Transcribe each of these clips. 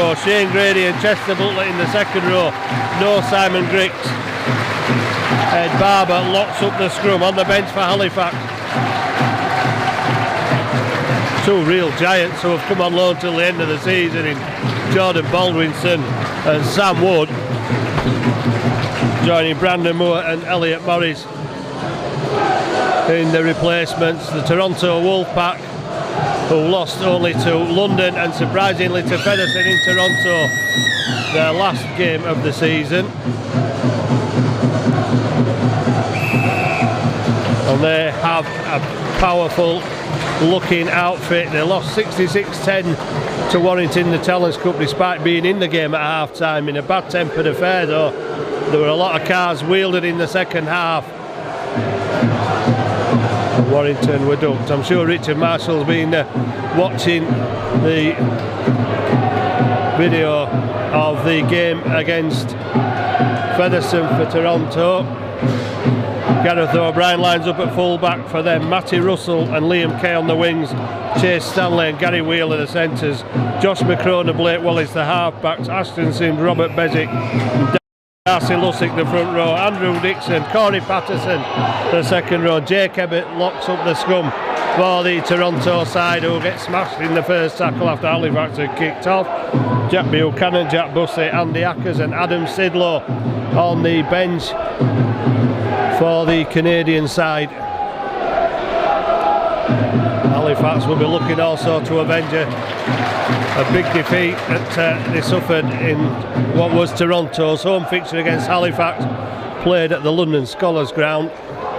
row. Shane Grady and Chester Butler in the second row. No Simon Griggs. Ed Barber locks up the scrum on the bench for Halifax. Two real giants who have come on loan till the end of the season in Jordan Baldwinson and Sam Wood, joining Brandon Moore and Elliot Morris in the replacements. The Toronto Wolfpack, who lost only to London and surprisingly to Featherstone in Toronto, their last game of the season. And they have a powerful looking outfit. They lost 66-10 to Warrington in the Talents Cup despite being in the game at half time in a bad tempered affair, though. There were a lot of cars wielded in the second half. Warrington were ducked. I'm sure Richard Marshall's been watching the video of the game against Featherstone for Toronto. Gareth O'Brien lines up at full back for them. Matty Russell and Liam Kay on the wings. Chase Stanley and Gary Wheeler the centres. Josh McCrone and Blake Wallace the half backs. Ashton Sims, Robert Bezic, Darcy Lussick the front row. Andrew Dixon, Corey Patterson the second row. Jake Ebbett locks up the scrum for the Toronto side, who gets smashed in the first tackle after Halifax had kicked off. Jack Buchanan, Jack Bussey, Andy Ackers and Adam Sidlow on the bench for the Canadian side. Halifax will be looking also to avenge a big defeat that they suffered in what was Toronto's home fixture against Halifax, played at the London Scholars Ground,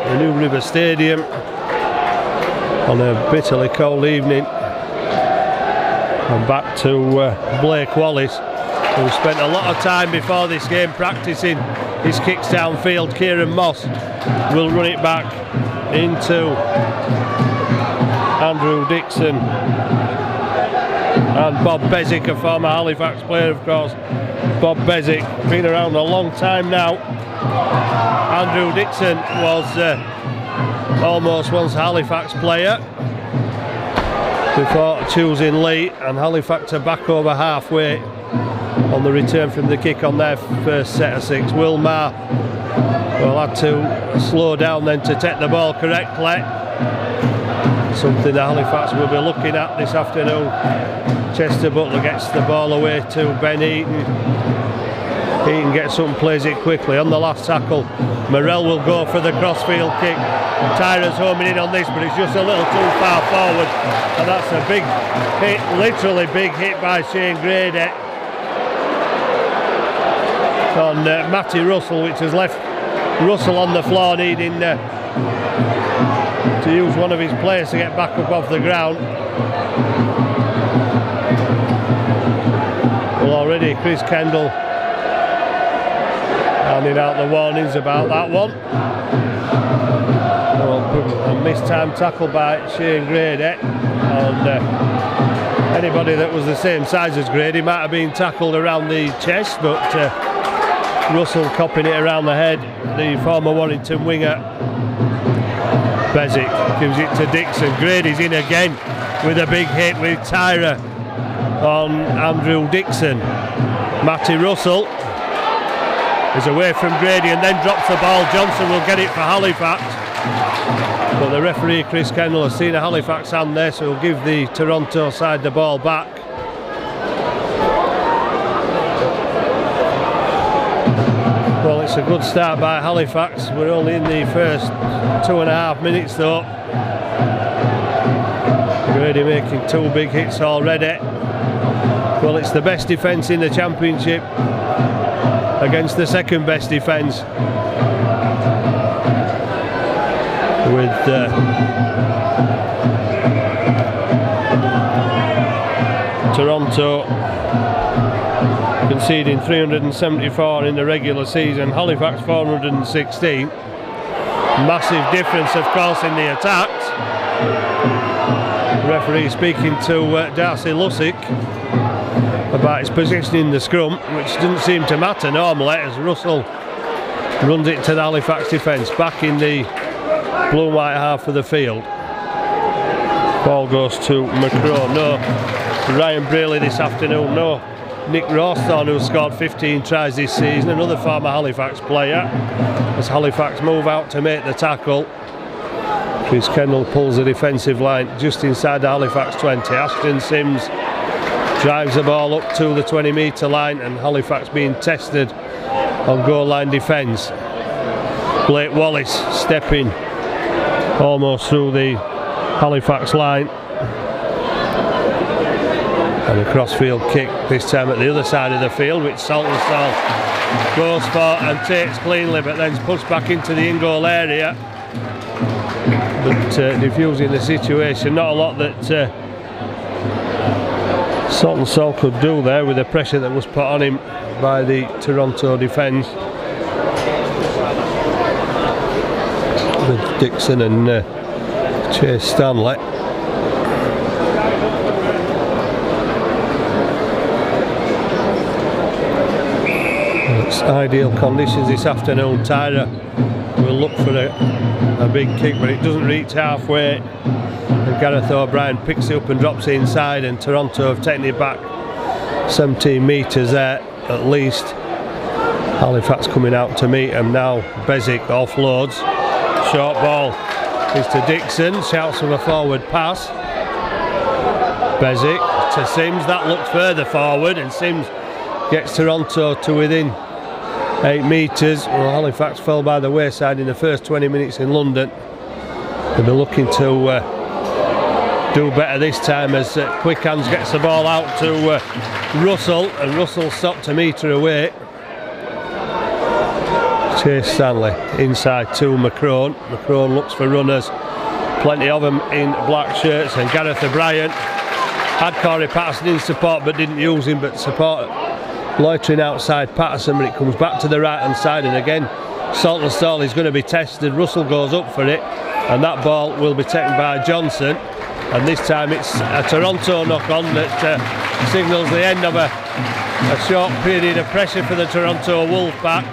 the New River Stadium, on a bitterly cold evening. And back to Blake Wallace, who spent a lot of time before this game practicing his kicks downfield. Kieran Moss will run it back into Andrew Dixon and Bob Bezic, a former Halifax player, of course. Bob Bezic, been around a long time now. Andrew Dixon was almost once a Halifax player before choosing Leigh, and Halifax are back over halfway on the return from the kick on their first set of six. Will Maher will have to slow down then to take the ball correctly, something that Halifax will be looking at this afternoon. Chester Butler gets the ball away to Ben Eaton. Eaton gets up and plays it quickly. On the last tackle, Morrell will go for the crossfield kick. Tyra's homing in on this, but it's just a little too far forward, and that's a big hit, literally big hit by Shane Grady on Matty Russell, which has left Russell on the floor, needing to use one of his players to get back up off the ground. Well, already Chris Kendall handing out the warnings about that one. Well, a mistimed tackle by Shane Grady, and anybody that was the same size as Grady might have been tackled around the chest, but Russell copping it around the head. The former Warrington winger Bezic gives it to Dixon. Grady's in again with a big hit with Tyra on Andrew Dixon. Matty Russell is away from Grady and then drops the ball. Johnson will get it for Halifax, but the referee Chris Kendall has seen a Halifax hand there, so he'll give the Toronto side the ball back. Well, it's a good start by Halifax. We're only in the first 2.5 minutes though. Grady making two big hits already. Well, it's the best defence in the championship against the second best defence, with Toronto conceding 374 in the regular season, Halifax 416. Massive difference, of course, in the attacks. The referee speaking to Darcy Lussick about his position in the scrum, which doesn't seem to matter normally, as Russell runs it to the Halifax defence back in the blue and white half of the field. Ball goes to McCrone. No Ryan Braley this afternoon. No Nick Rawsthorne, who scored 15 tries this season, another former Halifax player. As Halifax move out to make the tackle, Chris Kendall pulls the defensive line just inside the Halifax 20. Ashton Sims drives the ball up to the 20-metre line, and Halifax being tested on goal line defence. Blake Wallace stepping almost through the Halifax line, and a crossfield kick this time at the other side of the field, which Saltonstall goes for and takes cleanly, but then pushed back into the in-goal area. But diffusing the situation, not a lot that Saltonstall could do there with the pressure that was put on him by the Toronto defence. With Dixon and Chase Stanley. It's ideal conditions this afternoon. Tyra will look for a big kick, but it doesn't reach halfway, and Gareth O'Brien picks it up and drops it inside, and Toronto have taken it back 17 metres there at least. Halifax coming out to meet them now. Bezic offloads, short ball is to Dixon, shouts from a forward pass. Bezic to Sims, that looks further forward, and Sims gets Toronto to within 8 metres. Well, Halifax fell by the wayside in the first 20 minutes in London. They'll be looking to do better this time, as Quick Hands gets the ball out to Russell, and Russell stopped a metre away. Chase Stanley inside to McCrone. McCrone looks for runners, plenty of them in black shirts, and Gareth O'Brien had Corey Patterson in support but didn't use him, but support loitering outside Patterson, but it comes back to the right hand side, and again Saltonstall is going to be tested. Russell goes up for it, and that ball will be taken by Johnson, and this time it's a Toronto knock on that signals the end of a short period of pressure for the Toronto Wolfpack.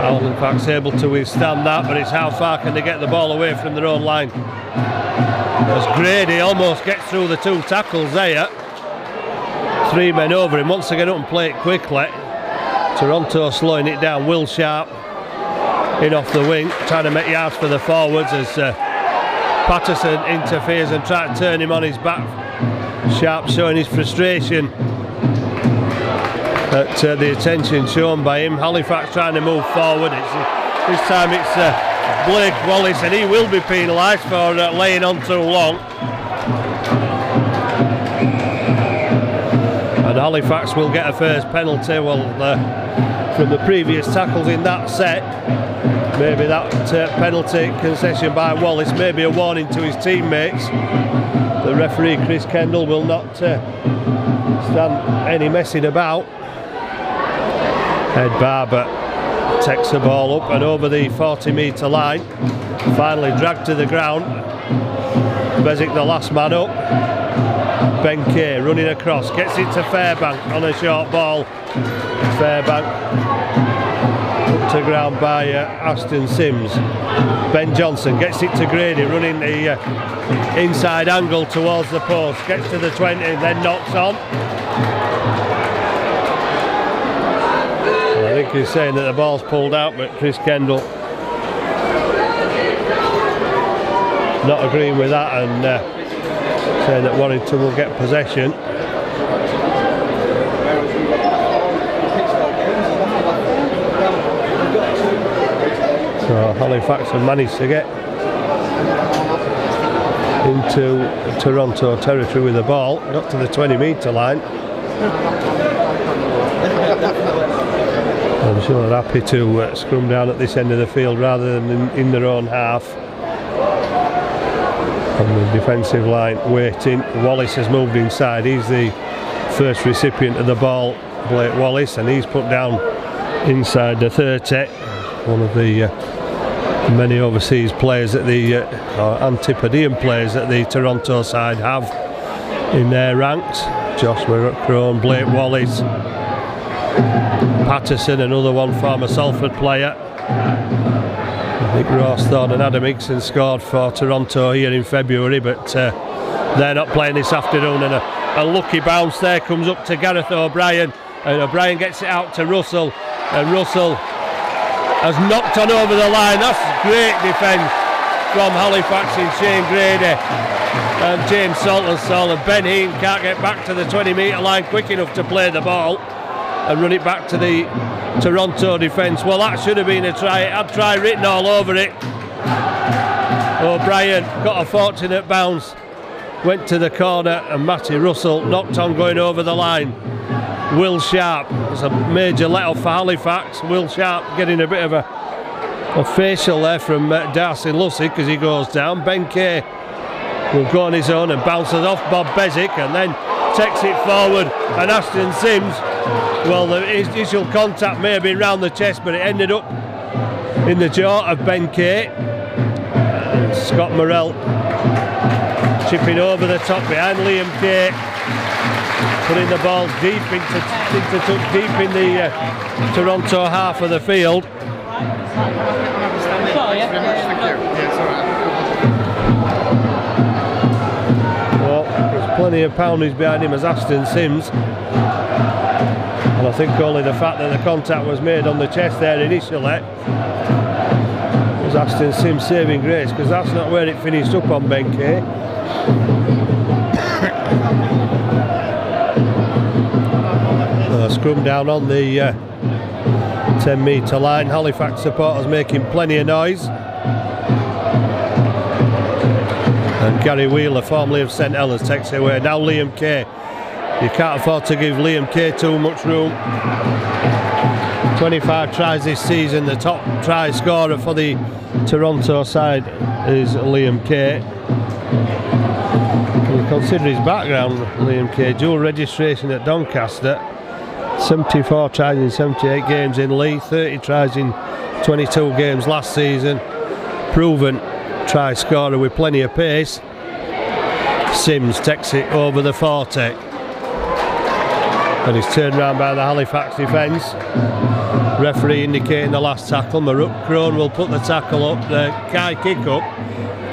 Halifax able to withstand that, but it's how far can they get the ball away from their own line. As Grady almost gets through the 2 tackles there, 3 men over him, wants to get up and play it quickly. Toronto slowing it down. Will Sharp in off the wing, trying to make yards for the forwards, as Patterson interferes and tries to turn him on his back. Sharp showing his frustration at the attention shown by him. Halifax trying to move forward. This time it's Blake Wallace, and he will be penalised for laying on too long. And Halifax will get a first penalty. Well, from the previous tackles in that set, maybe that penalty concession by Wallace may be a warning to his teammates. The referee Chris Kendall will not stand any messing about. Ed Barber takes the ball up and over the 40-metre line, finally dragged to the ground. Bezic the last man up. Ben Kay running across, gets it to Fairbank on a short ball. Fairbank put to ground by Ashton Sims. Ben Johnson gets it to Grady, running the inside angle towards the post, gets to the 20, then knocks on. I think he's saying that the ball's pulled out, but Chris Kendall not agreeing with that, and saying that Warrington will get possession. So Halifax have managed to get into Toronto territory with the ball, got to the 20-metre line. I'm sure they're happy to scrum down at this end of the field rather than in their own half. On the defensive line waiting. Wallace has moved inside. He's the first recipient of the ball, Blake Wallace, and he's put down inside the 30. One of the many overseas players that the Antipodean players that the Toronto side have in their ranks. Josh McCrone, Blake Wallace, Patterson, another one former Salford player. Nick Rawsthorne and Adam Higson scored for Toronto here in February, but they're not playing this afternoon, and a a lucky bounce there, comes up to Gareth O'Brien, and O'Brien gets it out to Russell, and Russell has knocked on over the line. That's great defence from Halifax in Shane Grady and James Saltonstall, and Ben Hean can't get back to the 20-metre line quick enough to play the ball and run it back to the Toronto defence. Well, that should have been a try. It had try written all over it. O'Brien got a fortunate bounce, went to the corner, and Matty Russell knocked on going over the line. Will Sharp, it's a major let off for Halifax. Will Sharp getting a bit of a facial there from Darcy Lussick as he goes down. Ben Kay will go on his own and bounces off Bob Bezic, and then takes it forward, and Ashton Sims, well, the initial contact may have been round the chest, but it ended up in the jaw of Ben Kay. Scott Morrell chipping over the top behind Liam Kay, putting the ball deep deep in the Toronto half of the field. Well, there's plenty of poundage behind him as Ashton Sims, and I think only the fact that the contact was made on the chest there initially was Ashton Sims saving grace, because that's not where it finished up on Ben Kay. Scrum down on the 10-metre line. Halifax supporters making plenty of noise, and Gary Wheeler, formerly of St Helens, takes it away. Now Liam Kay. You can't afford to give Liam Kay too much room. 25 tries this season. The top try scorer for the Toronto side is Liam Kay. You consider his background, Liam Kay, dual registration at Doncaster, 74 tries in 78 games in Leigh, 30 tries in 22 games last season. Proven try scorer with plenty of pace. Sims takes it over the 40, and he's turned around by the Halifax defence. Referee indicating the last tackle. Maruk Crone will put the tackle up, the Kai kick up.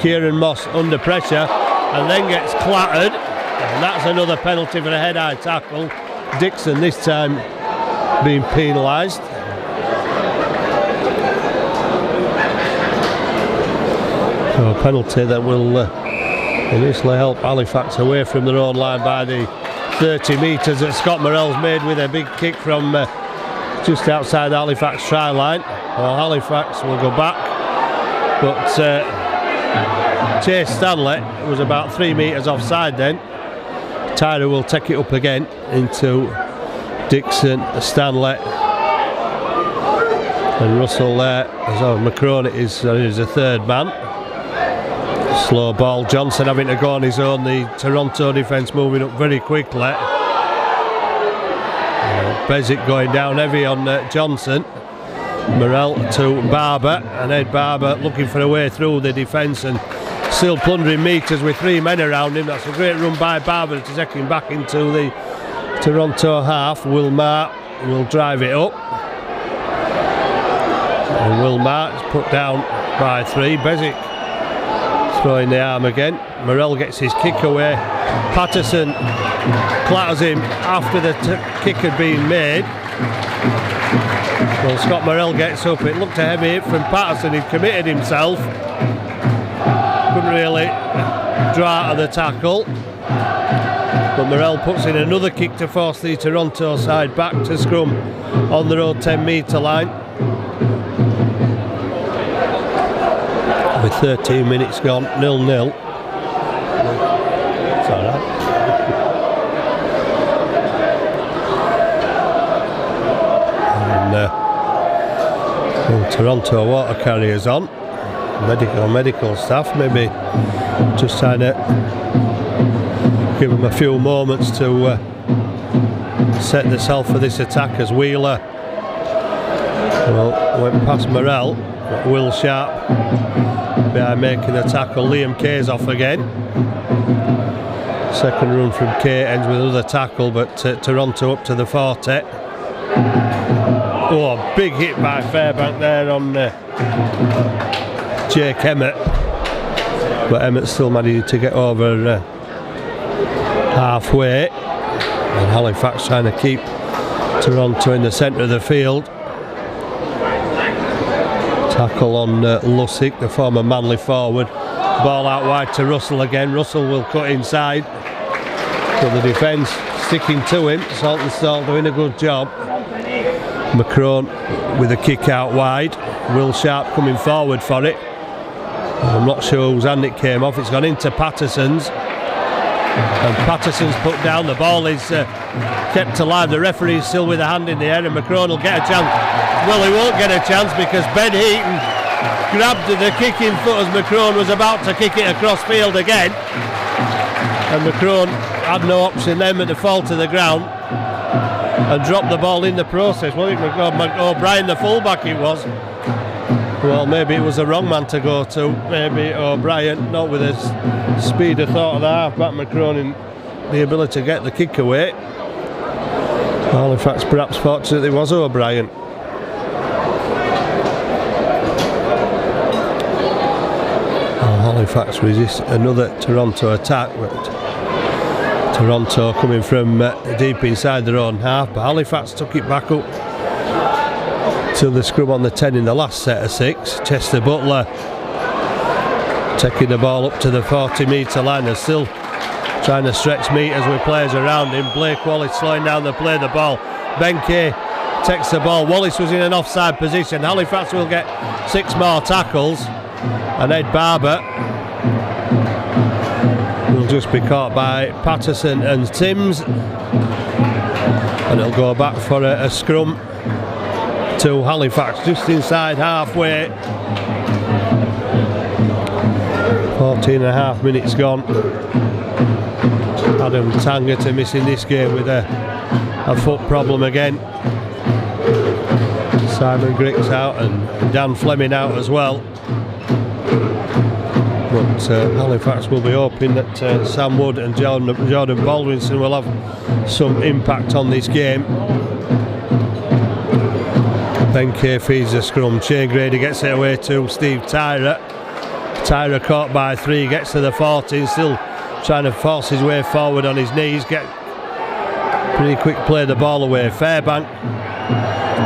Kieran Moss under pressure and then gets clattered, and that's another penalty for a head-high tackle. Dixon this time being penalised. So a penalty that will initially help Halifax away from their own line by the 30 metres that Scott Morrell's made with a big kick from just outside the Halifax try line. Well, Halifax will go back, but Chase Stanley was about 3 metres offside then. Tyra will take it up again into Dixon, Stanley, and Russell there. So McCrone is a third man. Slow ball. Johnson having to go on his own. The Toronto defence moving up very quickly. Bezic going down heavy on Johnson. Morrell to Barber, and Ed Barber looking for a way through the defence and still plundering metres with 3 men around him. That's a great run by Barber to take him back into the Toronto half. Will Marr will drive it up, and Will Marr is put down by 3. Bezic throwing the arm again. Morrell gets his kick away. Patterson clatters him after the kick had been made. Well, Scott Morrell gets up. It looked a heavy hit from Patterson. He'd committed himself. Couldn't really draw out of the tackle. But Morrell puts in another kick to force the Toronto side back to scrum on their own 10-metre line. With 13 minutes gone, 0-0. It's all right. And Toronto water carriers on. Medical staff maybe just trying to give them a few moments to set themselves for this attack as Wheeler went past Morrell, but Will Sharp behind making the tackle. Liam Kay's off again. Second run from Kay ends with another tackle, but Toronto up to the 40. Oh, big hit by Fairbank there on Jake Emmett, but Emmett still managed to get over halfway, and Halifax trying to keep Toronto in the centre of the field. Tackle on Lussick, the former Manly forward. Ball out wide to Russell again. Russell will cut inside, but the defence sticking to him. Saltonstall doing a good job. McCrone with a kick out wide. Will Sharp coming forward for it. I'm not sure whose hand it came off. It's gone into Patterson's, and Patterson's put down. The ball is kept alive. The referee is still with a hand in the air, and McCrone will get a chance. Well, he won't get a chance because Ben Heaton grabbed the kicking foot as McCrone was about to kick it across field again, and McCrone had no option then but to fall to the ground and drop the ball in the process. Well, O'Brien, the fullback, it was. Well, maybe it was the wrong man to go to. Maybe O'Brien, not with the speed of thought of the half-back. McCrone in the ability to get the kick away. Halifax perhaps fortunate it was O'Brien. Halifax resist another Toronto attack, but Toronto coming from deep inside their own half, but Halifax took it back up to the scrum on the 10 in the last set of 6. Chester Butler taking the ball up to the 40-metre line and still trying to stretch metres with players around him. Blake Wallace slowing down the play, the ball. Ben Kay takes the ball. Wallace was in an offside position. Halifax will get 6 more tackles, and Ed Barber will just be caught by Patterson and Timms, and it'll go back for a scrum to Halifax just inside halfway. 14.5 minutes gone. Adam Tangata missing this game with a foot problem again. Simon Griggs out and Dan Fleming out as well. But Halifax will be hoping that Sam Wood and Jordan Baldwinson will have some impact on this game. Ben Kay feeds the scrum. Shane Grady gets it away to Steve Tyra. Tyra caught by 3, gets to the 14, still trying to force his way forward on his knees. Get pretty quick play the ball away. Fairbank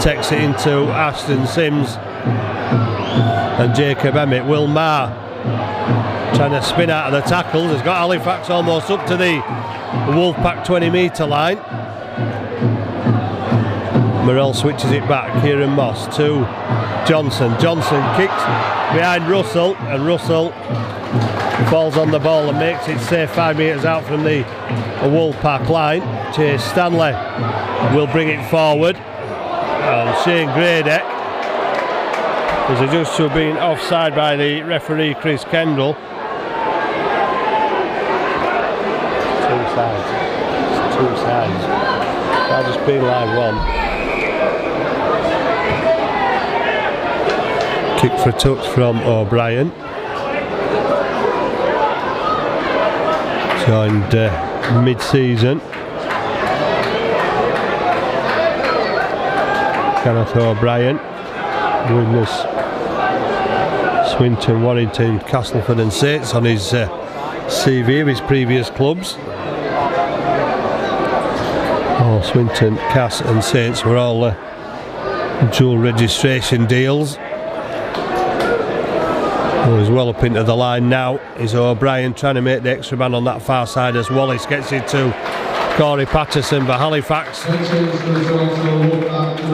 takes it into Ashton Sims and Jacob Emmett. Will Marr trying to spin out of the tackles. Has got Halifax almost up to the Wolfpack 20-metre line. Morrell switches it back. Kieran Moss to Johnson. Johnson kicks behind Russell, and Russell falls on the ball and makes it safe 5 metres out from the Wolfpack line. Chase Stanley will bring it forward, and Shane Grady was adjudged to have been offside by the referee Chris Kendall. Two sides. I'll just penalise one. Kick for touch from O'Brien. Joined mid-season. Kenneth O'Brien. Goodness. Swinton, Warrington, Castleford and Saints on his CV of his previous clubs. Swinton, Cass and Saints were all dual registration deals. He's well up into the line now. Is O'Brien trying to make the extra man on that far side as Wallace gets it to Corey Patterson, but Halifax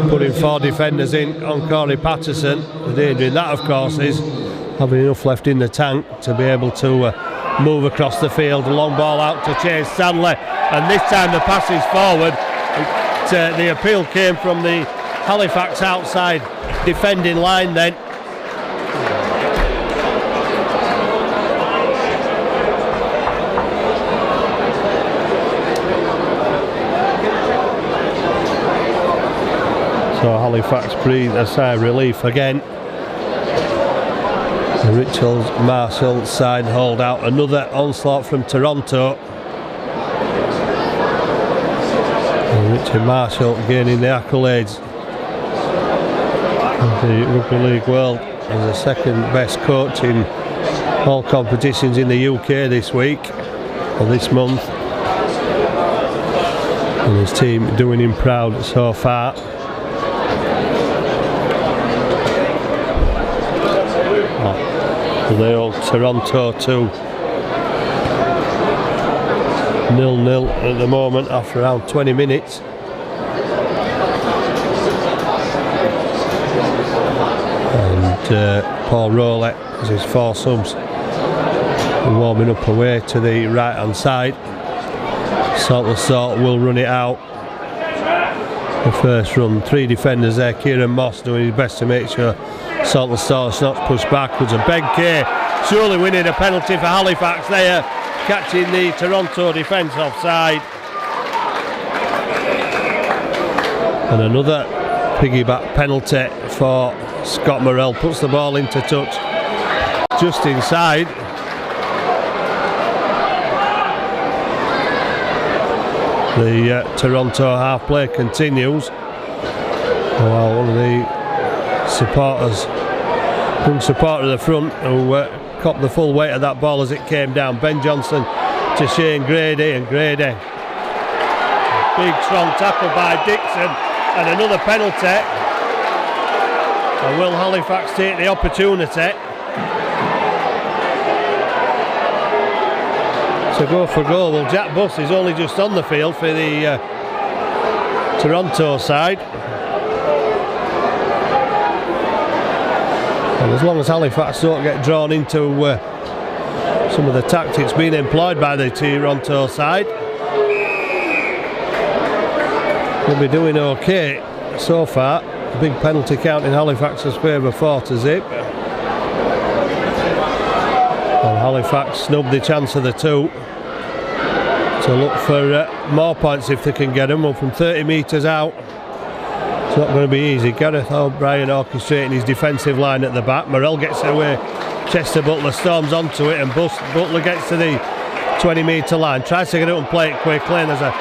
putting 4 defenders in on Corey Patterson. The danger in that, of course, is having enough left in the tank to be able to move across the field. A long ball out to Chase Stanley, and this time the pass is forward. The appeal came from the Halifax outside defending line then. So Halifax breathe a sigh of relief again. The Richards Marshall side hold out. Another onslaught from Toronto. And Richard Marshall gaining the accolades of the Rugby League world as the second best coach in all competitions in the UK this week, or this month. and his team doing him proud so far. The old Toronto 2 0-0 at the moment after around 20 minutes. And Paul Rowley as his 4 subs warming up away to the right hand side. Salt will run it out. The first run, 3 defenders there. Kieran Moss doing his best to make sure Salton's not pushed backwards, and Ben Kay surely winning a penalty for Halifax there, catching the Toronto defence offside. And another piggyback penalty for Scott Morrell, puts the ball into touch just inside. The Toronto half play continues while one of the supporters, young supporter at the front, who copped the full weight of that ball as it came down. Ben Johnson to Shane Grady, and Grady, big strong tackle by Dixon, and another penalty. And will Halifax take the opportunity to go for goal? Well, Jack Buss is only just on the field for the Toronto side. And as long as Halifax don't get drawn into some of the tactics being employed by the Toronto side, we'll be doing okay so far. Big penalty count in Halifax's favour, 4-0. And Halifax snubbed the chance of the 2 to look for more points if they can get them. Well, from 30 metres out, it's not going to be easy. Gareth O'Brien orchestrating his defensive line at the back. Morrell gets away, Chester Butler storms onto it, and Butler gets to the 20 metre line, tries to get it and play it quickly, and there's a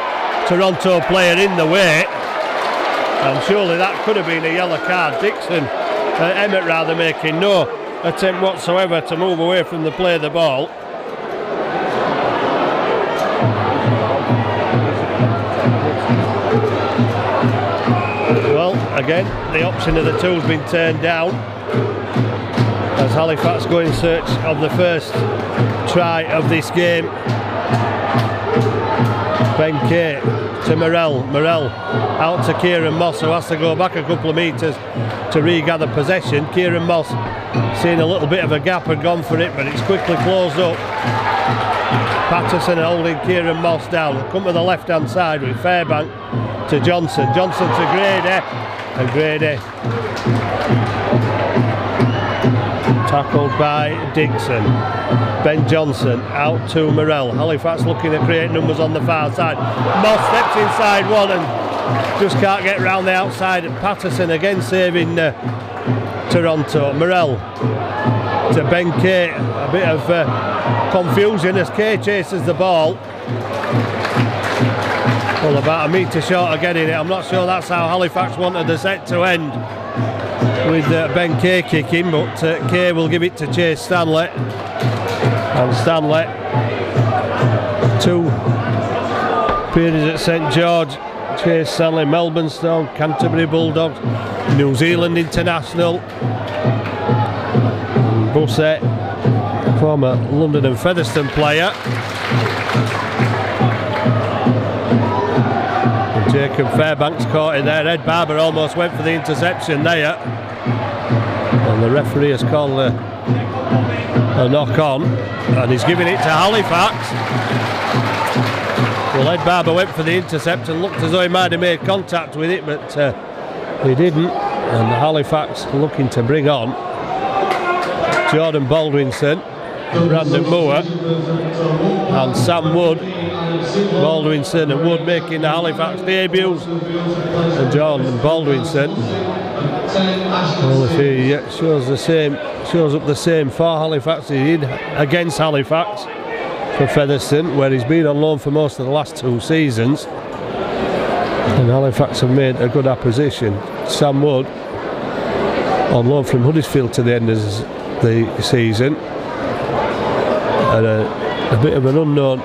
Toronto player in the way, and surely that could have been a yellow card. Emmett rather, making no attempt whatsoever to move away from the play of the ball. Well, again, the option of the 2's been turned down as Halifax go in search of the first try of this game. Ben Kay to Morrell out to Kieran Moss, who has to go back a couple of metres to regather possession. Kieran Moss seeing a little bit of a gap, had gone for it, but it's quickly closed up. Patterson holding Kieran Moss down. Come to the left hand side with Fairbank to Johnson to Grady, and Grady tackled by Dixon. Ben Johnson out to Morrell. Halifax looking at creating numbers on the far side. Moss steps inside one and just can't get round the outside. Patterson again saving Toronto. Morrell to Ben Kay. A bit of confusion as Kay chases the ball. Well, about a metre short of getting it. I'm not sure that's how Halifax wanted the set to end, with Ben Kay kicking, but Kay will give it to Chase Stanley. And Stanley, 2 periods at St George. Chase Stanley, Melbourne Storm, Canterbury Bulldogs, New Zealand international. Bussett, former London and Featherstone player. And Jacob Fairbanks caught in there. Ed Barber almost went for the interception there. And the referee has called a knock on, and he's giving it to Halifax. Well, Ed Barber went for the intercept and looked as though he might have made contact with it, but he didn't. And Halifax looking to bring on Jordan Baldwinson, Brandon Moore and Sam Wood. Baldwinson and Wood making the Halifax debuts, and Jordan Baldwinson, well, if he shows up the same for Halifax he did against Halifax for Featherstone, where he's been on loan for most of the last 2 seasons, and Halifax have made a good acquisition. Sam Wood on loan from Huddersfield to the end of the season, and a bit of an unknown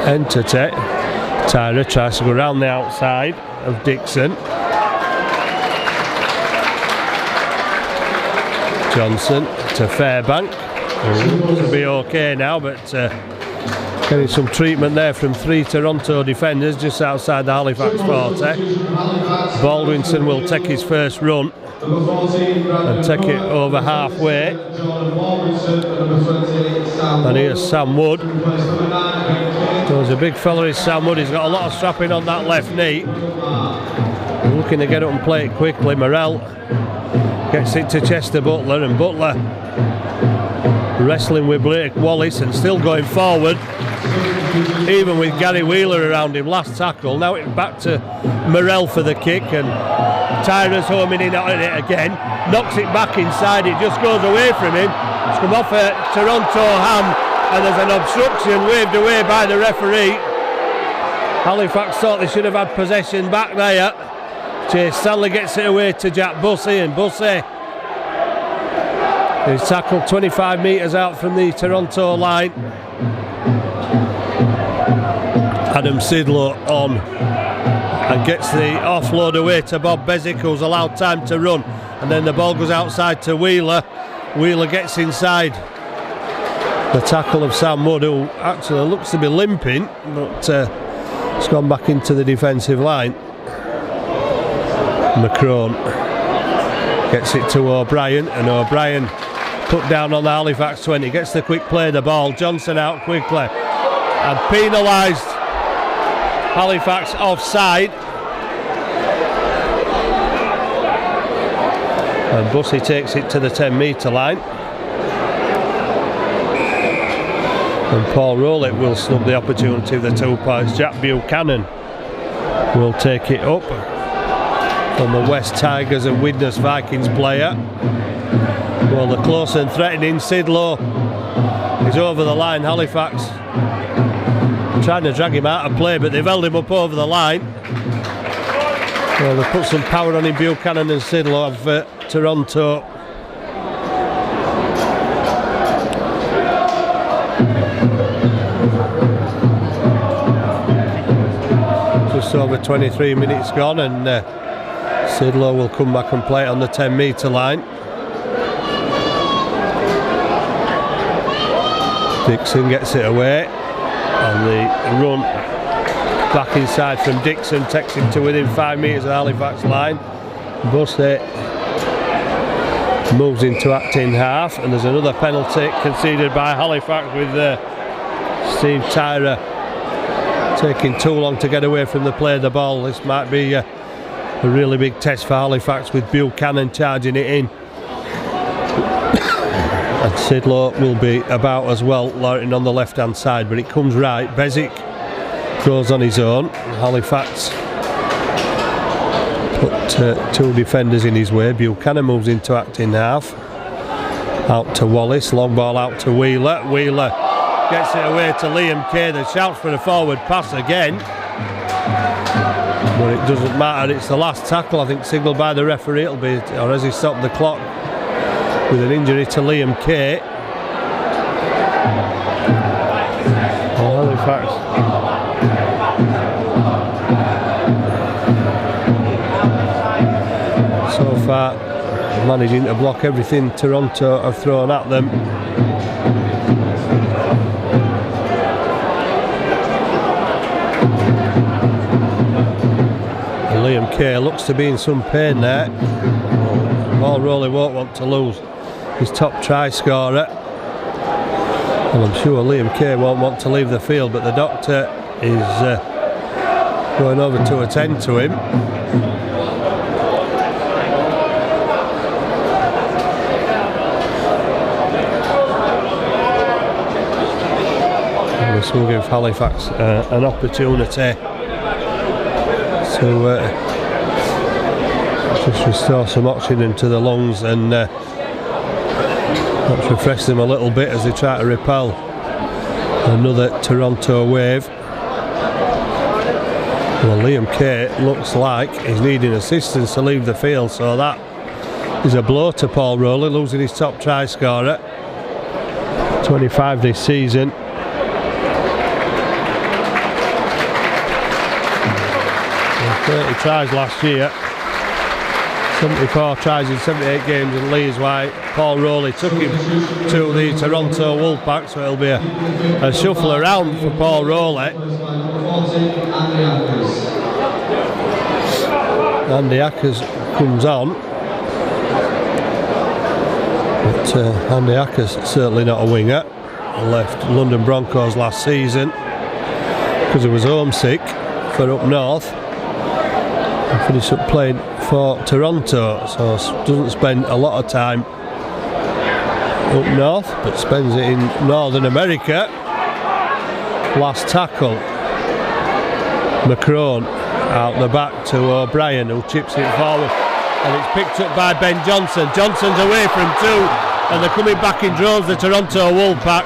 entity. Tyra tries to go round the outside of Dixon. Johnson to Fairbank. Looks to be okay now, but getting some treatment there from 3 Toronto defenders just outside the Halifax 40. Baldwinson will take his first run and take it over halfway. And here's Sam Wood. So he's a big fella, is Sam Wood. He's got a lot of strapping on that left knee. Looking to get up and play it quickly. Morrell gets it to Chester Butler, and Butler wrestling with Blake Wallace and still going forward, even with Gary Wheeler around him. Last tackle. Now it's back to Morrell for the kick, and Tyra's homing in on it again, knocks it back inside. It just goes away from him. It's come off a Toronto hand, and there's an obstruction waved away by the referee. Halifax thought they should have had possession back there. Chase Stanley gets it away to Jack Bussey, and Bussey is tackled 25 metres out from the Toronto line. Adam Sidlow on and gets the offload away to Bob Bezic, who's allowed time to run, and then the ball goes outside to Wheeler. Wheeler gets inside the tackle of Sam Wood, who actually looks to be limping, but it's gone back into the defensive line. McCrone gets it to O'Brien, and O'Brien put down on the Halifax 20, gets the quick play of the ball. Johnson out quickly and penalised. Halifax offside, and Bussey takes it to the 10-metre line, and Paul Rowlett will snub the opportunity of the 2 points. Jack Buchanan will take it up from the West Tigers and Widnes Vikings player. Well, the close and threatening Sidlow is over the line. Halifax trying to drag him out of play, but they've held him up over the line. Well, they've put some power on him, Buchanan and Sidlow of Toronto. Just over 23 minutes gone, and Sidlow will come back and play it on the 10-metre line. Dixon gets it away, and the run back inside from Dixon takes him to within 5 metres of the Halifax line. Bussey moves into acting half, and there's another penalty conceded by Halifax with Steve Tyra taking too long to get away from the play of the ball. This might be a really big test for Halifax, with Buchanan charging it in. And Sidlow will be about as well, loitering on the left hand side, but it comes right. Bezic goes on his own. Halifax put 2 defenders in his way. Buchanan moves into acting half, out to Wallace, long ball out to Wheeler. Wheeler gets it away to Liam Kay, that shouts for a forward pass again, but it doesn't matter. It's the last tackle, I think, signalled by the referee. It'll be, or has he stopped the clock with an injury to Liam Kay. Halifax so far managing to block everything Toronto have thrown at them. And Liam Kay looks to be in some pain there. Paul Rowley won't want to lose his top try scorer, and I'm sure Liam Kay won't want to leave the field, but the doctor is going over to attend to him. And this will give Halifax an opportunity to just restore some oxygen to the lungs and let's refresh them a little bit as they try to repel another Toronto wave. Well, Liam Kay looks like he's needing assistance to leave the field, so that is a blow to Paul Rowley, losing his top try scorer, 25 this season. 30 tries last year. 74 tries in 78 games, and Lee's why Paul Rowley took him to the Toronto Wolfpack, so it'll be a shuffle around for Paul Rowley. Andy Ackers comes on, but Andy Ackers certainly not a winger. He left London Broncos last season because he was homesick for up north. He finished up playing for Toronto, so doesn't spend a lot of time up north, but spends it in Northern America. Last tackle, Macron out the back to O'Brien, who chips it forward, and it's picked up by Ben Johnson. Johnson's away from two, and they're coming back in droves, the Toronto Wolfpack.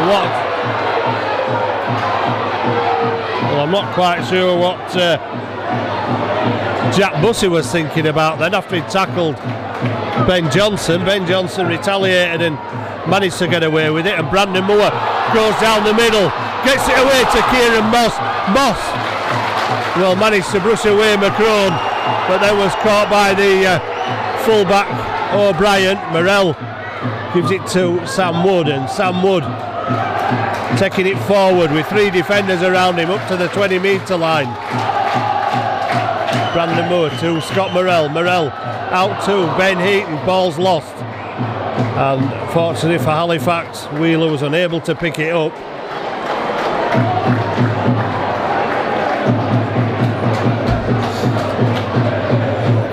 Well, I'm not quite sure what Jack Bussey was thinking about then after he tackled Ben Johnson. Ben Johnson retaliated and managed to get away with it, and Brandon Moore goes down the middle, gets it away to Kieran Moss. Moss well managed to brush away Macron, but then was caught by the fullback O'Brien. Morrell gives it to Sam Wood, and Sam Wood taking it forward with three defenders around him up to the 20-metre line. Brandon Moore to Scott Morrell. Morrell out to Ben Heaton. Ball's lost, and fortunately for Halifax, Wheeler was unable to pick it up.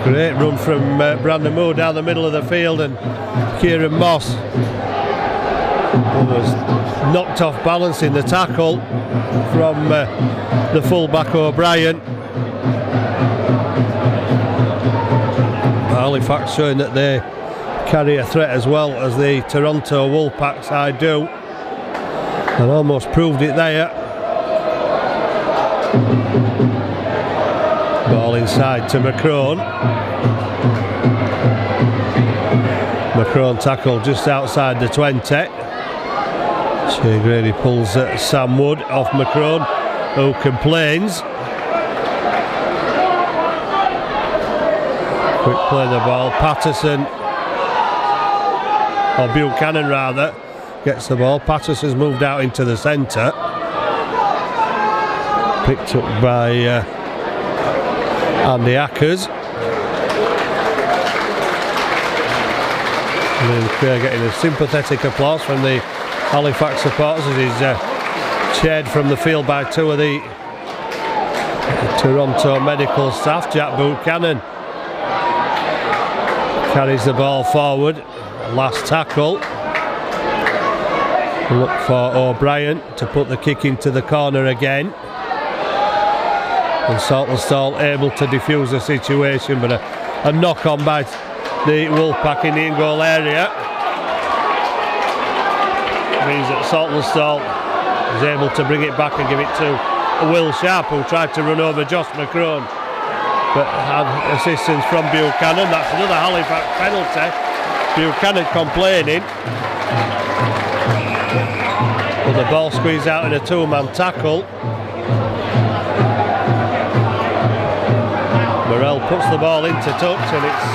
Great run from Brandon Moore down the middle of the field, and Kieran Moss was knocked off balance in the tackle from the fullback O'Brien. Halifax showing that they carry a threat as well as the Toronto Wolfpack side do, and almost proved it there. Ball inside to Macron. Macron tackled just outside the 20. Shea Grady pulls Sam Wood off Macron, who complains. Quick play the ball. Patterson, or Buchanan rather, gets the ball. Patterson's moved out into the centre. Picked up by Andy Ackers. And then getting a sympathetic applause from the Halifax supporters as he's cheered from the field by two of the Toronto medical staff. Jack Buchanan carries the ball forward. Last tackle. Look for O'Brien to put the kick into the corner again. And Saltonstall able to defuse the situation, but a knock on by the Wolfpack in the in-goal area means that Saltonstall is able to bring it back and give it to Will Sharp, who tried to run over Josh Macron, but had assistance from Buchanan. That's another Halifax penalty. Buchanan complaining, but the ball squeezed out in a two-man tackle. Morrell puts the ball into touch, and it's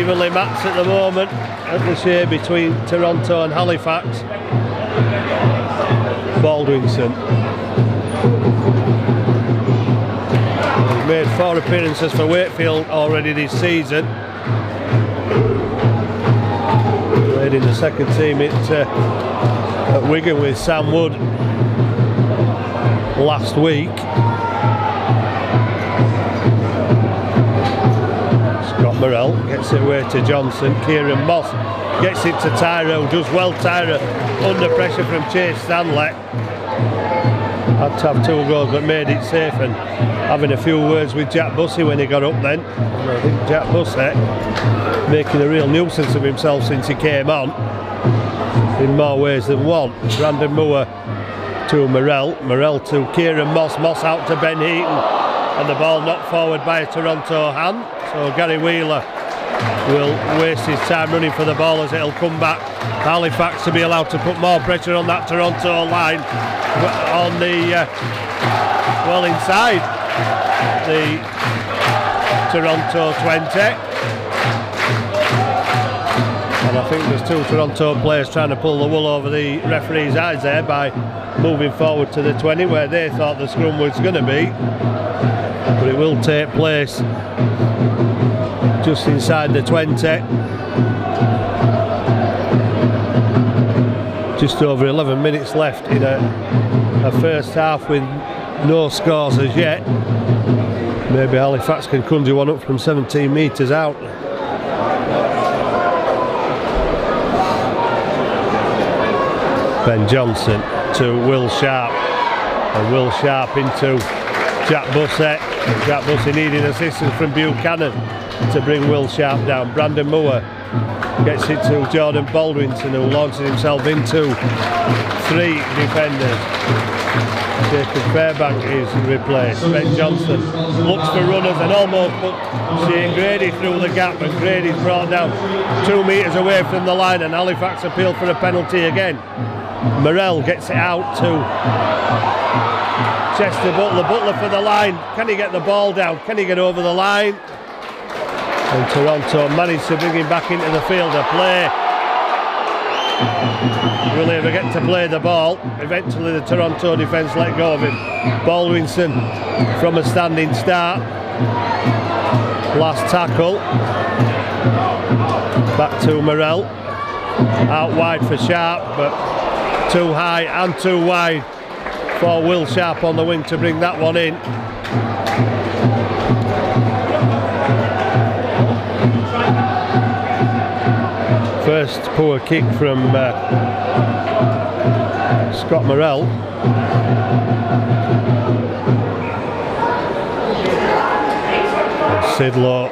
evenly matched at the moment at the share between Toronto and Halifax. Baldwinson, he's made 4 appearances for Wakefield already this season. Played in the second team at Wigan with Sam Wood last week. Morrell gets it away to Johnson. Kieran Moss gets it to Tyra, who does well. Tyra under pressure from Chase Stanley. Had to have 2 goals but made it safe, and having a few words with Jack Bussey when he got up then. I think Jack Bussey making a real nuisance of himself since he came on in more ways than one. Brandon Moore to Morrell. Morrell to Kieran Moss. Moss out to Ben Heaton, and the ball knocked forward by a Toronto hand. So Gary Wheeler will waste his time running for the ball as it'll come back. Halifax to be allowed to put more pressure on that Toronto line on the well inside the Toronto 20. And I think there's two Toronto players trying to pull the wool over the referee's eyes there by moving forward to the 20 where they thought the scrum was going to be. But it will take place just inside the 20. Just over 11 minutes left in a first half with no scores as yet. Maybe Halifax can conjure one up from 17 metres out. Ben Johnson to Will Sharp, and Will Sharp into Jack Bussett. Jack Bussett needing assistance from Buchanan to bring Will Sharp down. Brandon Moore gets it to Jordan Baldwinson, who launches himself into three defenders. Jacob Fairbank is replaced. Ben Johnson looks for runners and almost puts Shane Grady through the gap, and Grady's brought down 2 metres away from the line, and Halifax appeal for a penalty again. Morrell gets it out to Chester Butler. Butler for the line. Can he get the ball down? Can he get over the line? And Toronto managed to bring him back into the field of play. Will he ever get to play the ball? Eventually the Toronto defence let go of him. Baldwinson from a standing start. Last tackle. Back to Morrell. Out wide for Sharp, but too high and too wide for Will Sharp on the wing to bring that one in. First poor kick from Scott Morrell. Sidlow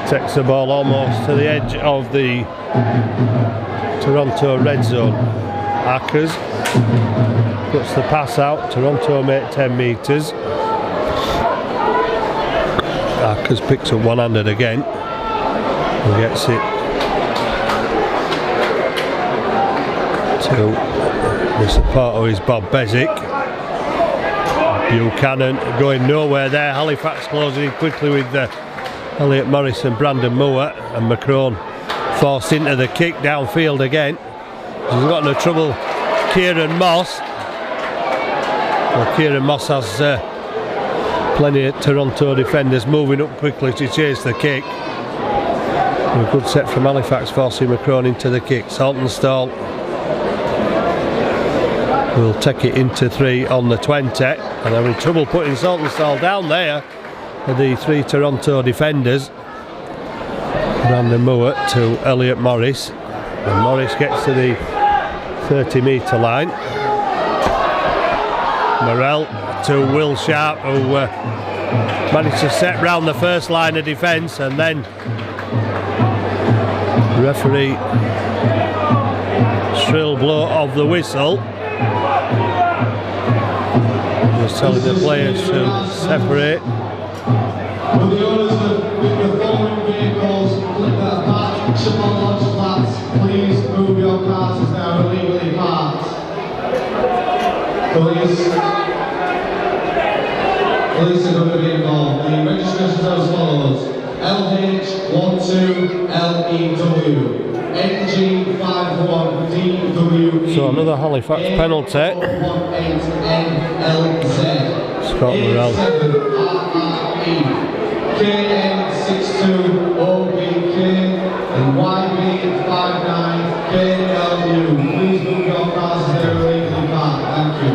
takes the ball almost to the edge of the Toronto red zone. Akers puts the pass out. Toronto make 10 metres. Akers picks up one-handed again and gets it to the supporter is Bob Bezic. Buchanan going nowhere there. Halifax closing in quickly with Elliot Morris and Brandon Moore, and Macron forced into the kick downfield again. He's got no trouble. Kieran Moss. Well, Kieran Moss has plenty of Toronto defenders moving up quickly to chase the kick. And a good set from Halifax forcing Macron into the kick. Saltonstall will take it into 3 on the 20, and having trouble putting Saltonstall down there are the 3 Toronto defenders. Brandon Moore to Elliot Morris, and Morris gets to the 30-metre line. Morrell to Will Sharp, who managed to set round the first line of defence, and then referee shrill blow of the whistle, just telling the players to separate. Will the owners of the following vehicles that park Shimon Lodge flats please move your cars as they are illegally parked? Police are going to be involved. The registrations are as follows: LH12LEW, NG51DW. So another Halifax penalty. Scott Morrell. KN62OBK and YB59KLU. Please move your cars as they're illegally parked. Thank you.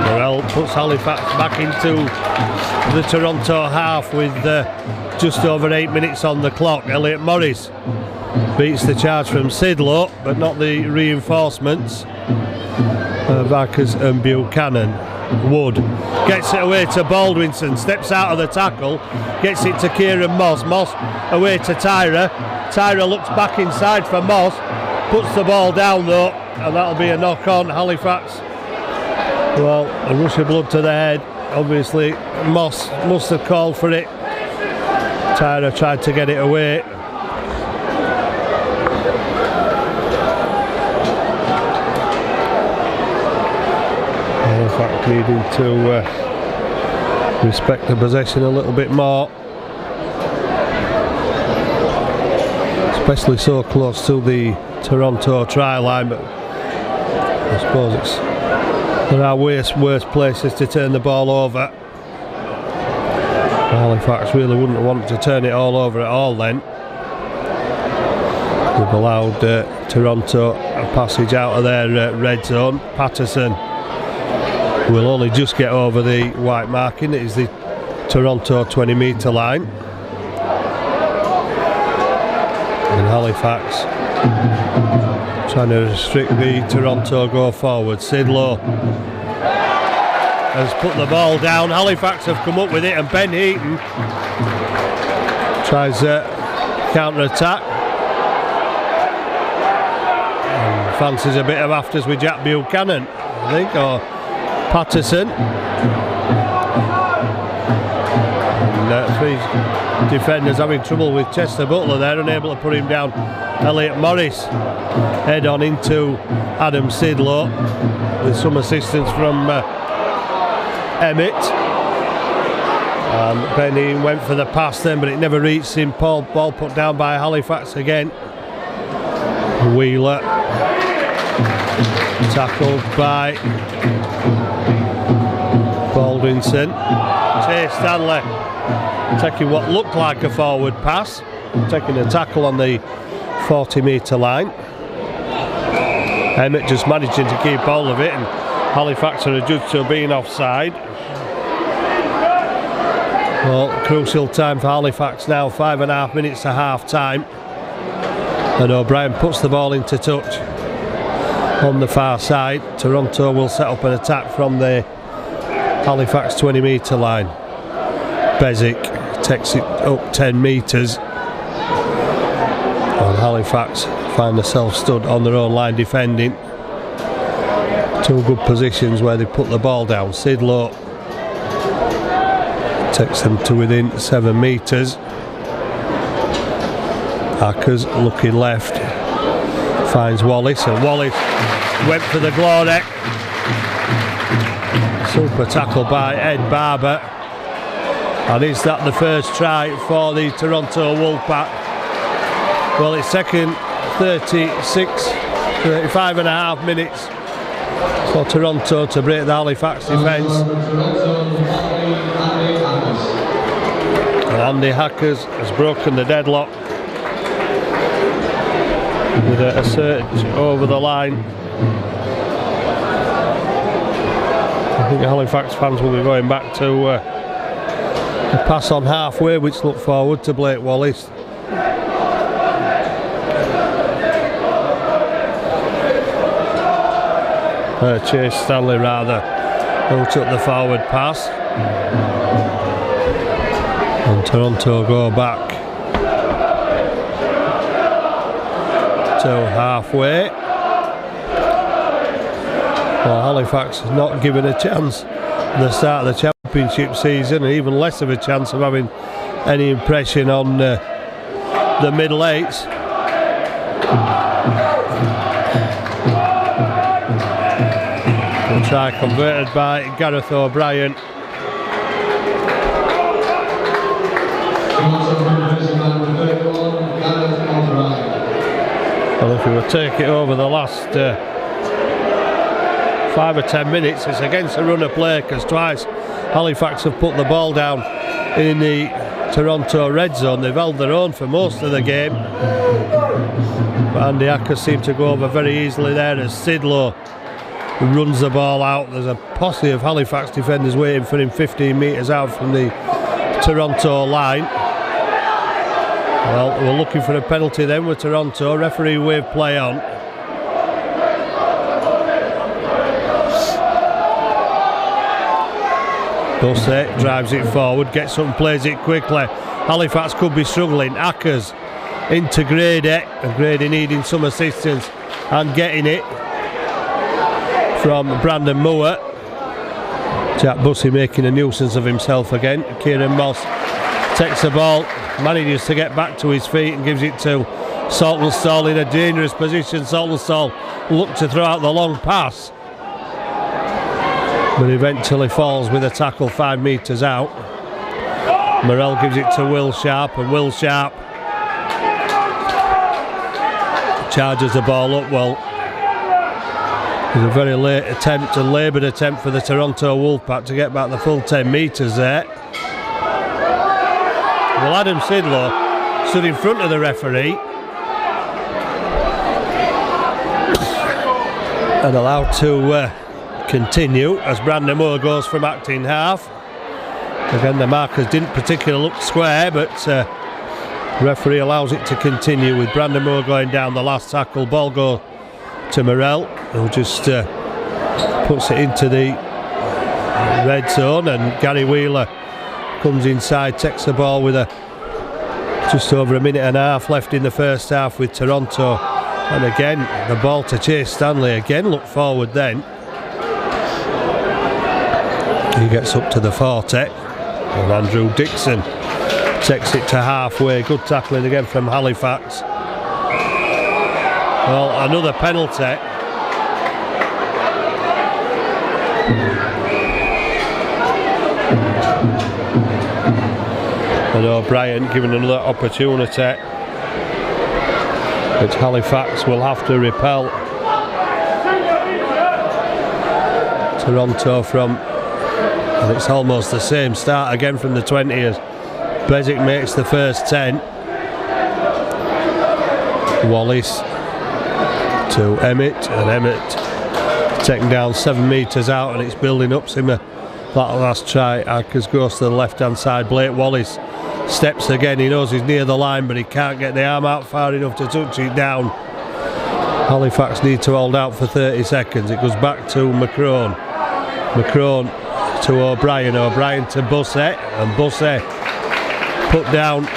Morrell puts Halifax back into the Toronto half with just over 8 minutes on the clock. Elliot Morris beats the charge from Sidlow, but not the reinforcements of Akers and Buchanan. Wood gets it away to Baldwinson, steps out of the tackle, gets it to Kieran Moss. Moss away to Tyra. Tyra looks back inside for Moss, puts the ball down though, and that'll be a knock on Halifax. Well, a rush of blood to the head. Obviously Moss must have called for it Tyra tried to get it away. HALIFAX needing to respect the possession a little bit more, especially so close to the Toronto try line, but I suppose there are worse places to turn the ball over. HALIFAX really wouldn't want to turn it all over at all then. They've allowed Toronto a passage out of their red zone. Patterson will only just get over the white marking. It is the Toronto 20-metre line. And HALIFAX trying to restrict the Toronto go forward. Sidlow has put the ball down. HALIFAX have come up with it, and Ben Heaton tries counter-attack. And fancies a bit of afters with Jack Buchanan, I think, or Patterson. And three defenders having trouble with Chester Butler there, unable to put him down. Elliot Morris head on into Adam Sidlow with some assistance from Emmett. And Benny went for the pass then, but it never reached him. Ball put down by HALIFAX again. Wheeler tackled by Baldwinson. Chase Stanley taking what looked like a forward pass, taking a tackle on the 40-metre line. Emmett just managing to keep hold of it, and HALIFAX are adjudged to have been offside. Well, crucial time for HALIFAX now, 5.5 minutes to half time. And O'Brien puts the ball into touch on the far side. Toronto will set up an attack from the HALIFAX 20-metre line. Bezic takes it up 10 metres. And HALIFAX find themselves stood on their own line defending. Two good positions where they put the ball down. Sidlow takes them to within 7 metres. Hackers looking left, finds Wallace, and Wallace went for the glory. Super tackle by Ed Barber. And is that the first try for the Toronto Wolfpack? Well, it's second 35.5 minutes for Toronto to break the HALIFAX defence. And Andy Hackers has broken the deadlock with a search over the line. I think HALIFAX fans will be going back to the pass on halfway, which looked forward to Blake Wallace. Chase Stanley rather, who took the forward pass. And Toronto go back to halfway. Well, HALIFAX is not given a chance at the start of the championship season, and even less of a chance of having any impression on the middle eights. Try converted by Gareth O'Brien. Well, if we were to take it over the last 5 or 10 minutes, it's against a run of play, because twice HALIFAX have put the ball down in the Toronto red zone. They've held their own for most of the game, but Andy Hackers seemed to go over very easily there as Sidlow runs the ball out. There's a posse of HALIFAX defenders waiting for him 15 metres out from the Toronto line. Well, we're looking for a penalty then with Toronto. Referee wave play on. Bussett drives it forward, gets up and plays it quickly. HALIFAX could be struggling. Hackers into Grady, and Grady needing some assistance and getting it from Brandon Moore. Jack Bussey making a nuisance of himself again. Kieran Moss takes the ball, manages to get back to his feet and gives it to Saltonstall in a dangerous position. Saltonstall looked to throw out the long pass, but eventually falls with a tackle 5 metres out. Morrell gives it to Will Sharp, and Will Sharp charges the ball up. Well, it was a very late attempt, a laboured attempt for the Toronto Wolfpack to get back the full 10 metres there. Well, Adam Sidlow stood in front of the referee and allowed to continue as Brandon Moore goes from acting half. Again, the markers didn't particularly look square, but the referee allows it to continue with Brandon Moore going down the last tackle. Ball goes to Morrell, who just puts it into the red zone, and Gary Wheeler comes inside, takes the ball with just over a minute and a half left in the first half with Toronto. And again, the ball to Chase Stanley. Again, look forward then. He gets up to the 40, and Andrew Dixon takes it to halfway. Good tackling again from Halifax. Well, another penalty. And O'Brien given another opportunity, which Halifax will have to repel. Toronto from, and it's almost the same start again from the 20s. Bezic makes the first 10. Wallace to Emmett, and Emmett taken down 7 metres out, and it's building up. That last try, Akers goes to the left hand side. Blake Wallace steps again. He knows he's near the line, but he can't get the arm out far enough to touch it down. Halifax need to hold out for 30 seconds. It goes back to McCrone. McCrone to O'Brien. O'Brien to Bussey, and Bussey put down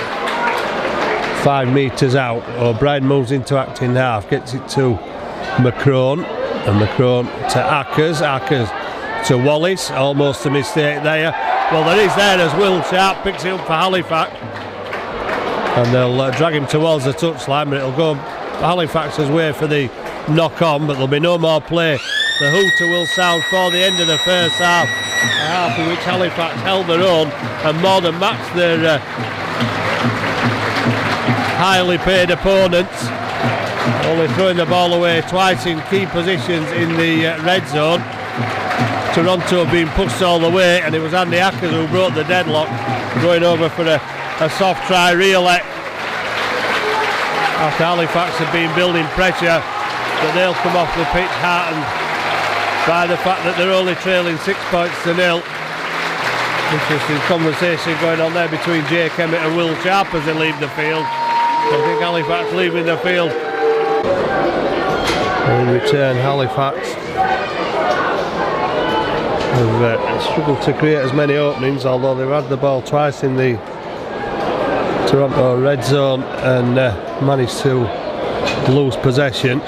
5 metres out. O'Brien moves into acting half, gets it to McCrone, and McCrone to Akers. Akers to Wallace, almost a mistake there. Well, there is there as Will Sharp picks it up for Halifax, and they'll drag him towards the touchline, but it'll go Halifax's way for the knock on, but there'll be no more play. The hooter will sound for the end of the first half, a half in which Halifax held their own and more than matched their highly paid opponents, only throwing the ball away twice in key positions in the red zone. Toronto being pushed all the way, and it was Andy Akers who broke the deadlock, going over for a soft try really after Halifax had been building pressure, but they'll come off the pitch heartened by the fact that they're only trailing 6 points to 0. Interesting conversation going on there between Jake Emmett and Will Sharp as they leave the field. I think Halifax leaving the field. In return, Halifax have struggled to create as many openings, although they've had the ball twice in the Toronto red zone and managed to lose possession.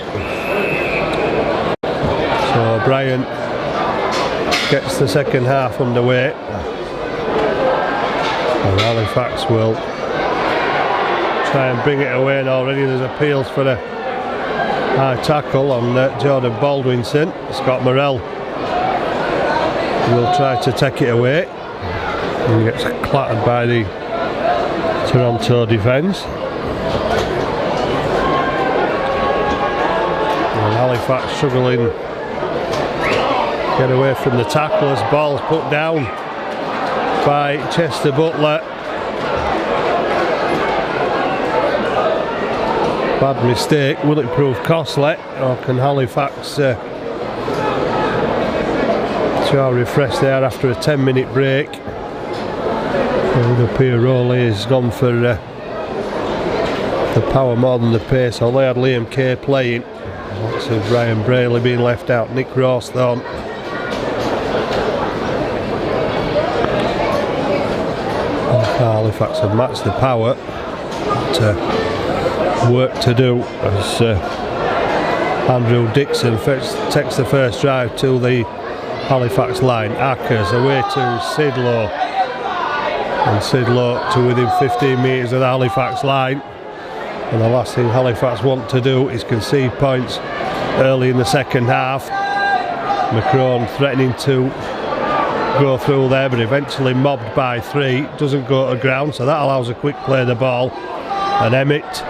So O'Brien gets the second half underway, and Halifax will try and bring it away, and already there's appeals for a high tackle on Jordan Baldwinson. Scott Morrell will try to take it away, and he gets clattered by the Toronto defence. And Halifax struggling to get away from the tacklers. Ball's put down by Chester Butler. Bad mistake. Will it prove costly, or can Halifax try refresh there after a 10-minute break? It would appear Rowley has gone for the power more than the pace. Although they had Liam Kay playing, lots of Brian Brayley being left out. Nick Rawsthorne. Halifax have matched the power, but work to do as Andrew Dixon takes the first drive to the Halifax line. Akers away to Sidlow. And Sidlow to within 15 metres of the Halifax line. And the last thing Halifax want to do is concede points early in the second half. Macron threatening to go through there, but eventually mobbed by 3. Doesn't go to ground, so that allows a quick play of the ball. And Emmett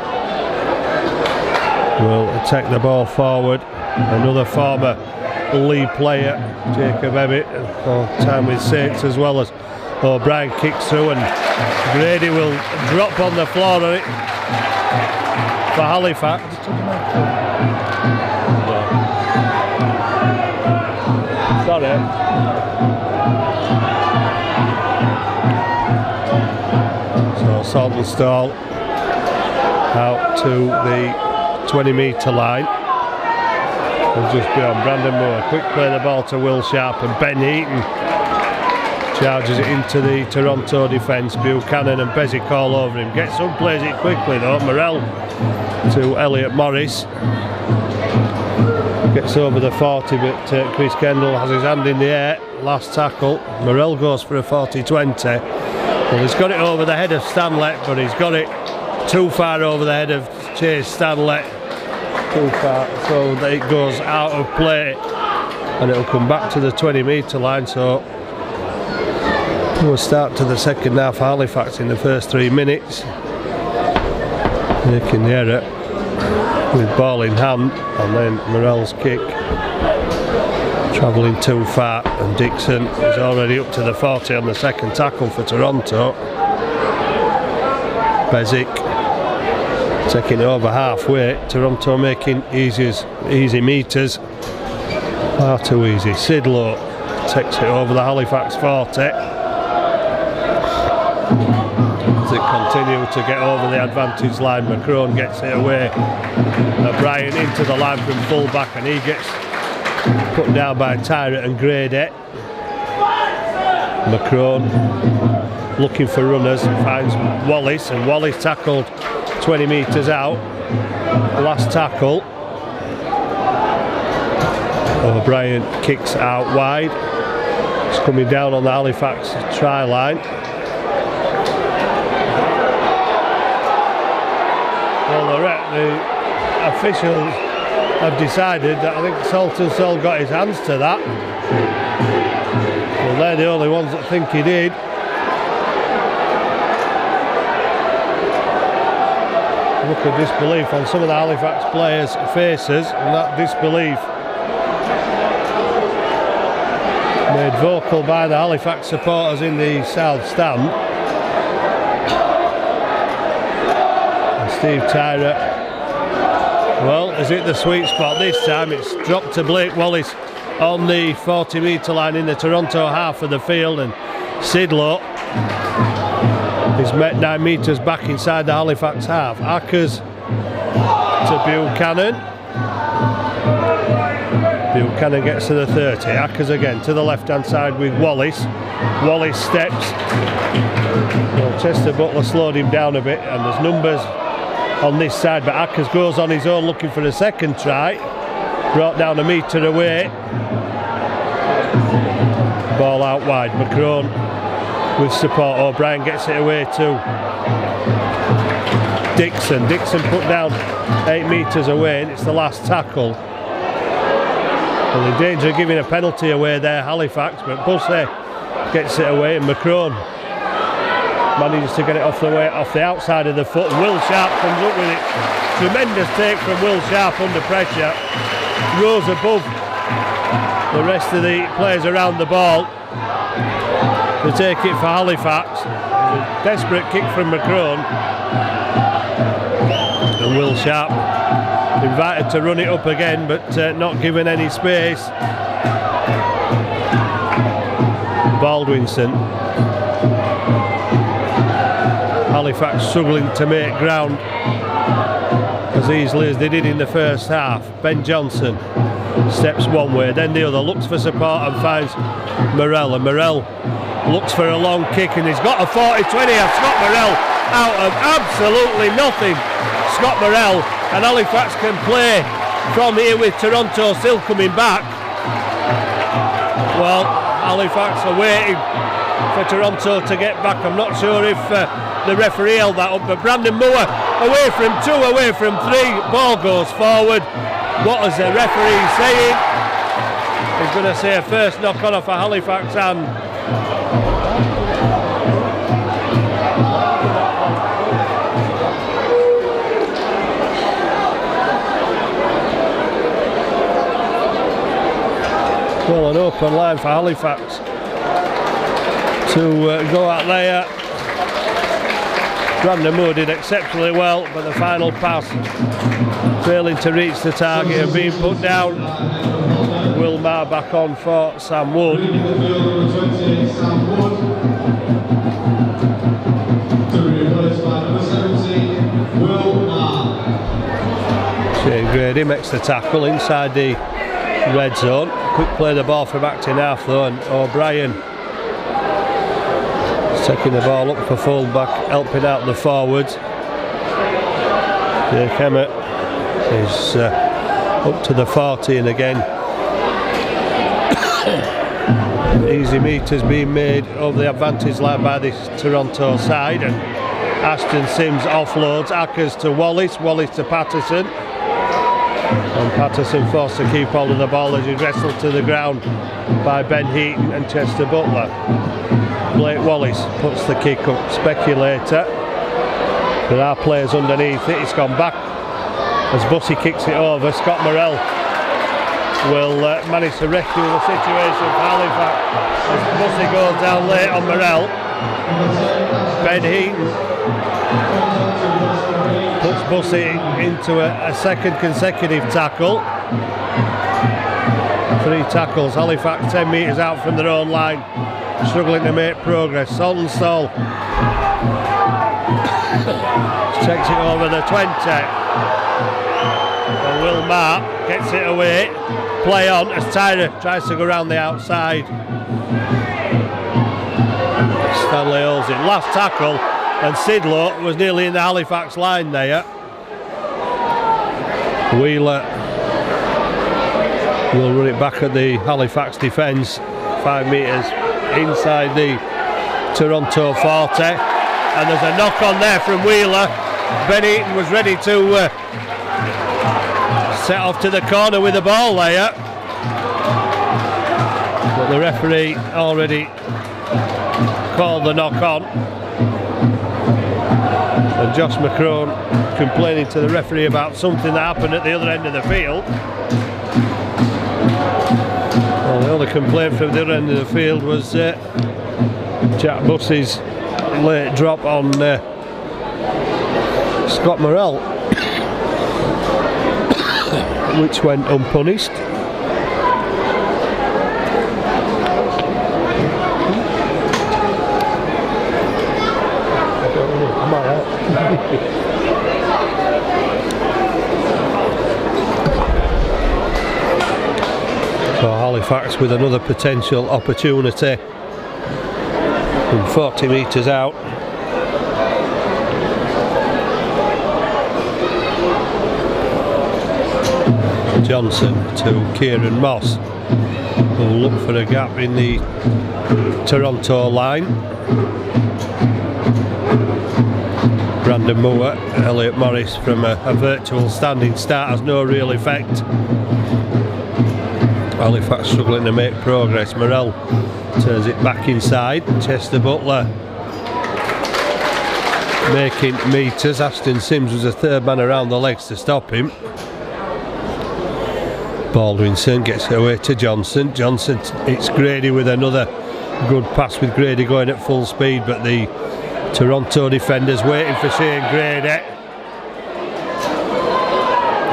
will take the ball forward. Another former lead player, Jacob Emmett, time with Saints as well as O'Brien kicks through, and Grady will drop on the floor on it for Halifax. Sorry. So Saltonstall out to the 20-metre line. Will just be on Brandon Moore. Quick play the ball to Will Sharp, and Ben Heaton charges it into the Toronto defence. Buchanan and Bezic all over him. Gets up, plays it quickly though. Morrell to Elliot Morris. Gets over the 40, but Chris Kendall has his hand in the air. Last tackle. Morrell goes for a 40-20. Well, he's got it over the head of Stanley, but he's got it too far over the head of Chase Stanley. Too far, so that it goes out of play, and it'll come back to the 20-metre line. So we'll start to the second half. Halifax in the first 3 minutes making the error with ball in hand, and then Morrell's kick travelling too far, and Dixon is already up to the 40 on the second tackle for Toronto. Bezic taking over halfway. Toronto making easy meters, far too easy. Sidlow takes it over the Halifax 40 as it continue to get over the advantage line. Macron gets it away. O'Brien into the line from full back, and he gets put down by Tyrant and Grady. Macron looking for runners, finds Wallace, and Wallace tackled 20 metres out. Last tackle. O'Brien kicks out wide. It's coming down on the Halifax try line. Well, the officials have decided that I think Saltonstall got his hands to that. Well, they're the only ones that think he did. Look at disbelief on some of the Halifax players' faces, and that disbelief made vocal by the Halifax supporters in the south stand. And Steve Tyra, well, is it the sweet spot this time? It's dropped to Blake Wallace on the 40-metre line in the Toronto half of the field, and Sidlow is met 9 metres back inside the Halifax half. Ackers to Buchanan. Buchanan gets to the 30. Ackers again to the left-hand side with Wallace. Wallace steps. Well, Chester Butler slowed him down a bit, and there's numbers on this side, but Ackers goes on his own looking for a second try. Brought down a metre away. Ball out wide. Macron with support. O'Brien gets it away to Dixon. Dixon put down 8 metres away, and it's the last tackle. Well, in danger of giving a penalty away there, Halifax, but Bussey gets it away, and Macron manages to get it off the outside of the foot. Will Sharp comes up with it. Tremendous take from Will Sharp under pressure. Rose above the rest of the players around the ball to take it for Halifax. A desperate kick from Macron, and Will Sharp invited to run it up again, but not given any space. Baldwinson. Halifax struggling to make ground as easily as they did in the first half. Ben Johnson steps one way, then the other, looks for support and finds Morrell, and Morrell looks for a long kick, and he's got a 40-20 of Scott Morrell out of absolutely nothing. Scott Morrell, and Halifax can play from here with Toronto still coming back. Well, Halifax are waiting for Toronto to get back. I'm not sure if the referee held that up, but Brandon Moore away from 2, away from 3, ball goes forward. What is the referee saying? He's going to say a first knock on for Halifax and well, an open line for Halifax to go out there. Brandon Moore did exceptionally well, but the final pass failing to reach the target and being put down. Wilmar back on for Sam Wood. Shane Grady makes the tackle inside the red zone. Quick play the ball from acting half though, and O'Brien taking the ball up for full back, helping out the forwards. Jake Emmett is up to the 14 again. Easy meters being made over the advantage line by this Toronto side, and Ashton Sims offloads Ackers to Wallace, Wallace to Patterson, and Patterson forced to keep hold of the ball as he's wrestled to the ground by Ben Heaton and Chester Butler. Blake Wallace puts the kick up, speculator. There are players underneath it. It's gone back as Bussey kicks it over. Scott Morrell will manage to rescue the situation for Halifax as Bussey goes down late on Morrell. Ben Heaton puts Bussey into a second consecutive tackle. 3 tackles. Halifax 10 metres out from their own line, struggling to make progress. Saltonstall checks it over the 20. And Wilmar gets it away. Play on as Tyra tries to go around the outside. Stanley holds it. Last tackle, and Sidlow was nearly in the Halifax line there. Wheeler will run it back at the Halifax defence, 5 metres inside the Toronto 40, and there's a knock on there from Wheeler. Ben Eaton was ready to set off to the corner with the ball there, but the referee already called the knock on, and Josh McCrone complaining to the referee about something that happened at the other end of the field. Well, the only complaint from the other end of the field was Jack Bussey's late drop on Scott Morrell, which went unpunished. So Halifax with another potential opportunity from 40 metres out. Johnson to Kieran Moss, who will look for a gap in the Toronto line. Brandon Moore, Elliot Morris from a virtual standing start has no real effect. Halifax struggling to make progress. Morrell turns it back inside. Chester Butler making metres. Ashton Sims was the third man around the legs to stop him. Baldwinson gets it away to Johnson. Johnson, it's Grady with another good pass, with Grady going at full speed, but the Toronto defenders waiting for Shane Grady.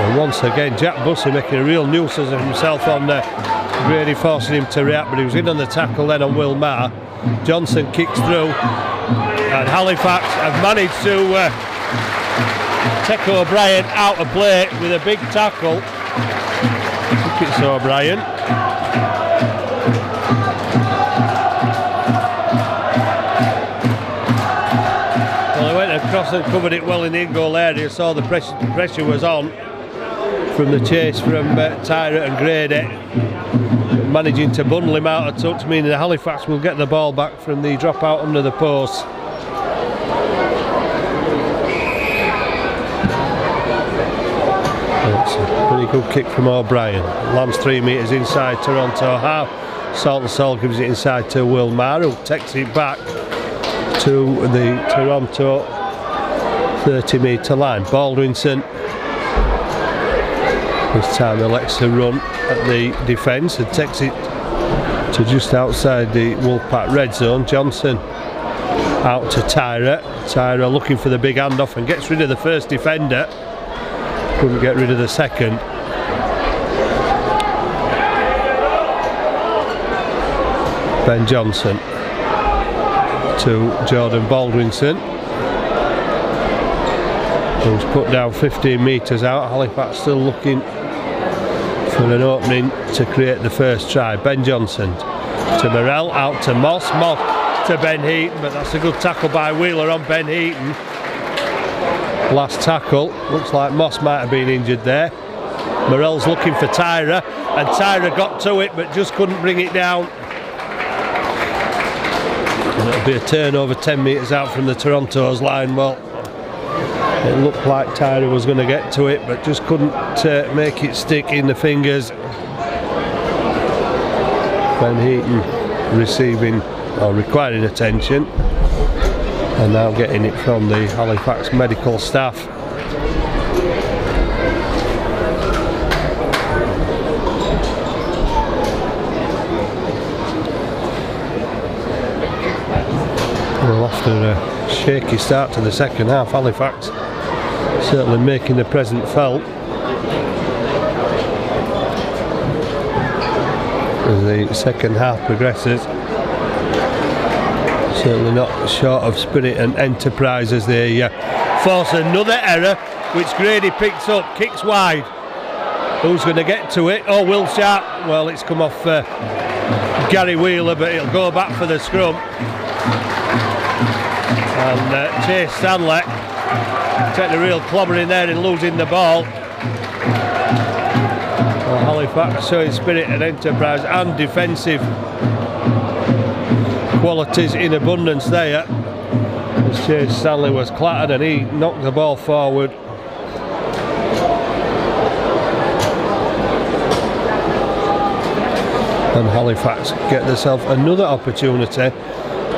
And once again Jack Bussey making a real nuisance of himself on Grady, forcing him to react, but he was in on the tackle then on Wilmar. Johnson kicks through, and Halifax have managed to take O'Brien out of play with a big tackle. I think it's O'Brien. Well, he went across and covered it well in the in-goal area, so the pressure was on from the chase from Tyra and Grady. managing to bundle him out of touch, meaning Halifax will get the ball back from the drop out under the post. It's a pretty good kick from O'Brien. Lands 3 metres inside Toronto half. Salt and Salt gives it inside to Will Maher, who takes it back to the Toronto 30-metre line. Baldwinson this time elects to run at the defence and takes it to just outside the Wolfpack red zone. Johnson out to Tyra. Tyra looking for the big handoff and gets rid of the first defender. Couldn't get rid of the second. Ben Johnson to Jordan Baldwinson, who's put down 15 metres out. Halifax still looking for an opening to create the first try. Ben Johnson to Morrell, out to Moss, Moss to Ben Heaton, but that's a good tackle by Wheeler on Ben Heaton. Last tackle, looks like Moss might have been injured there. Morrell's looking for Tyra, and Tyra got to it but just couldn't bring it down. And it'll be a turnover 10 metres out from the Toronto's line. Well, it looked like Tyra was going to get to it but just couldn't make it stick in the fingers. Ben Heaton receiving or requiring attention, and now getting it from the Halifax medical staff. Well, after a shaky start to the second half, Halifax certainly making the present felt as the second half progresses. Certainly not short of spirit and enterprise as they force another error, which Grady picks up, kicks wide. Who's going to get to it? Oh, Will Sharp. Well, it's come off Gary Wheeler, but he'll go back for the scrum. And Chase Stanley taking a real clobbering there and losing the ball. Well, Halifax showing spirit and enterprise and defensive qualities in abundance there, as Chase Stanley was clattered and he knocked the ball forward. And Halifax get themselves another opportunity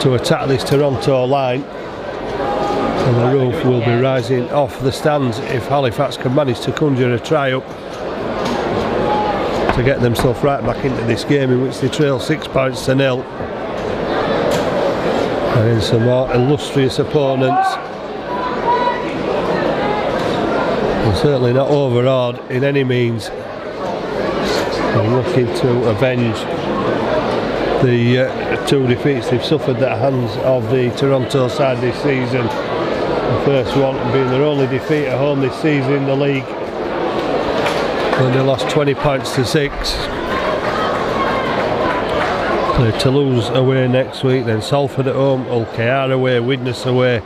to attack this Toronto line, and the roof will be rising off the stands if Halifax can manage to conjure a try up to get themselves right back into this game in which they trail 6 points to 0. And in some more illustrious opponents, and certainly not overawed in any means, and looking to avenge the 2 defeats they've suffered at the hands of the Toronto side this season. The first one being their only defeat at home this season in the league, when they lost 20 points to 6. Play Toulouse away next week, then Salford at home, Hull KR away, Widnes away,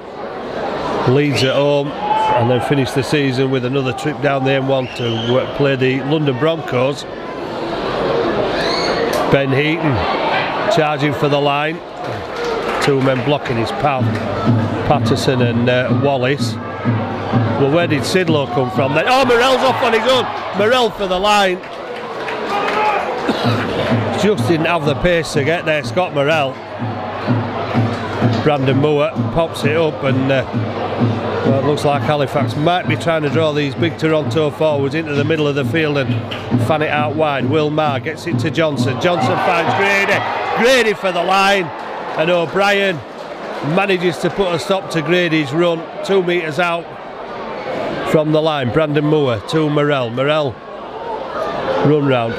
Leeds at home, and then finish the season with another trip down the M1 to play the London Broncos. Ben Heaton charging for the line, 2 men blocking his pal, Patterson and Wallace. Well, where did Sidlow come from then? Oh, Morrell's off on his own. Morrell for the line. Just didn't have the pace to get there, Scott Morrell. Brandon Moore pops it up, and well, it looks like Halifax might be trying to draw these big Toronto forwards into the middle of the field and fan it out wide. Will Maher gets it to Johnson. Johnson finds Grady. Grady for the line, and O'Brien manages to put a stop to Grady's run 2 metres out from the line. Brandon Moore to Morrell. Morrell run round.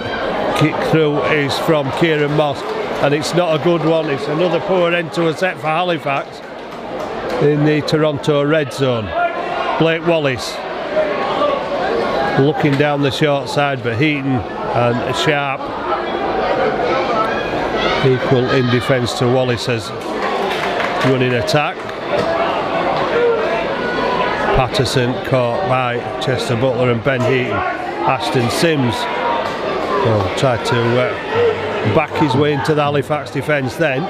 Kick through is from Kieran Moss, and it's not a good one. It's another poor end to a set for Halifax in the Toronto red zone. Blake Wallace looking down the short side, but Heaton and Sharp equal in defence to Wallace's running attack. Patterson caught by Chester Butler and Ben Heaton. Ashton Sims Well, tried to back his way into the Halifax defence then.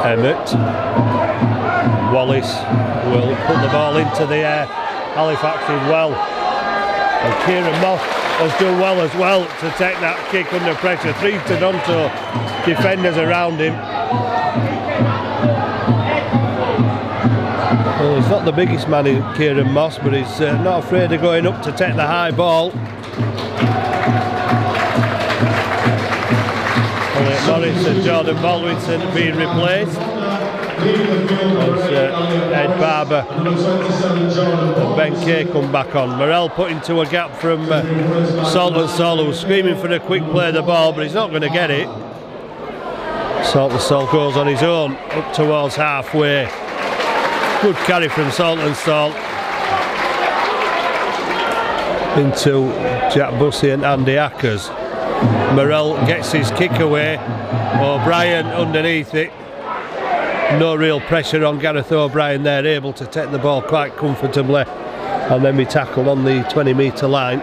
Emmett. Wallace will put the ball into the air. Halifax did well. And Kieran Moss has done well as well to take that kick under pressure. 3 Toronto defenders around him. Well, he's not the biggest man in Kieran Moss, but he's not afraid of going up to take the high ball. Elliot Morris and Jordan Baldwinson being replaced. Ed Barber and Ben Kay come back on. Morrell put into a gap from Saltonstall, who was screaming for a quick play of the ball, but he's not going to get it. Saltonstall goes on his own up towards halfway. Good carry from Saltonstall into Jack Bussey and Andy Ackers. Morrell gets his kick away. O'Brien underneath it. No real pressure on Gareth O'Brien there, able to take the ball quite comfortably, and then we tackle on the 20-metre line.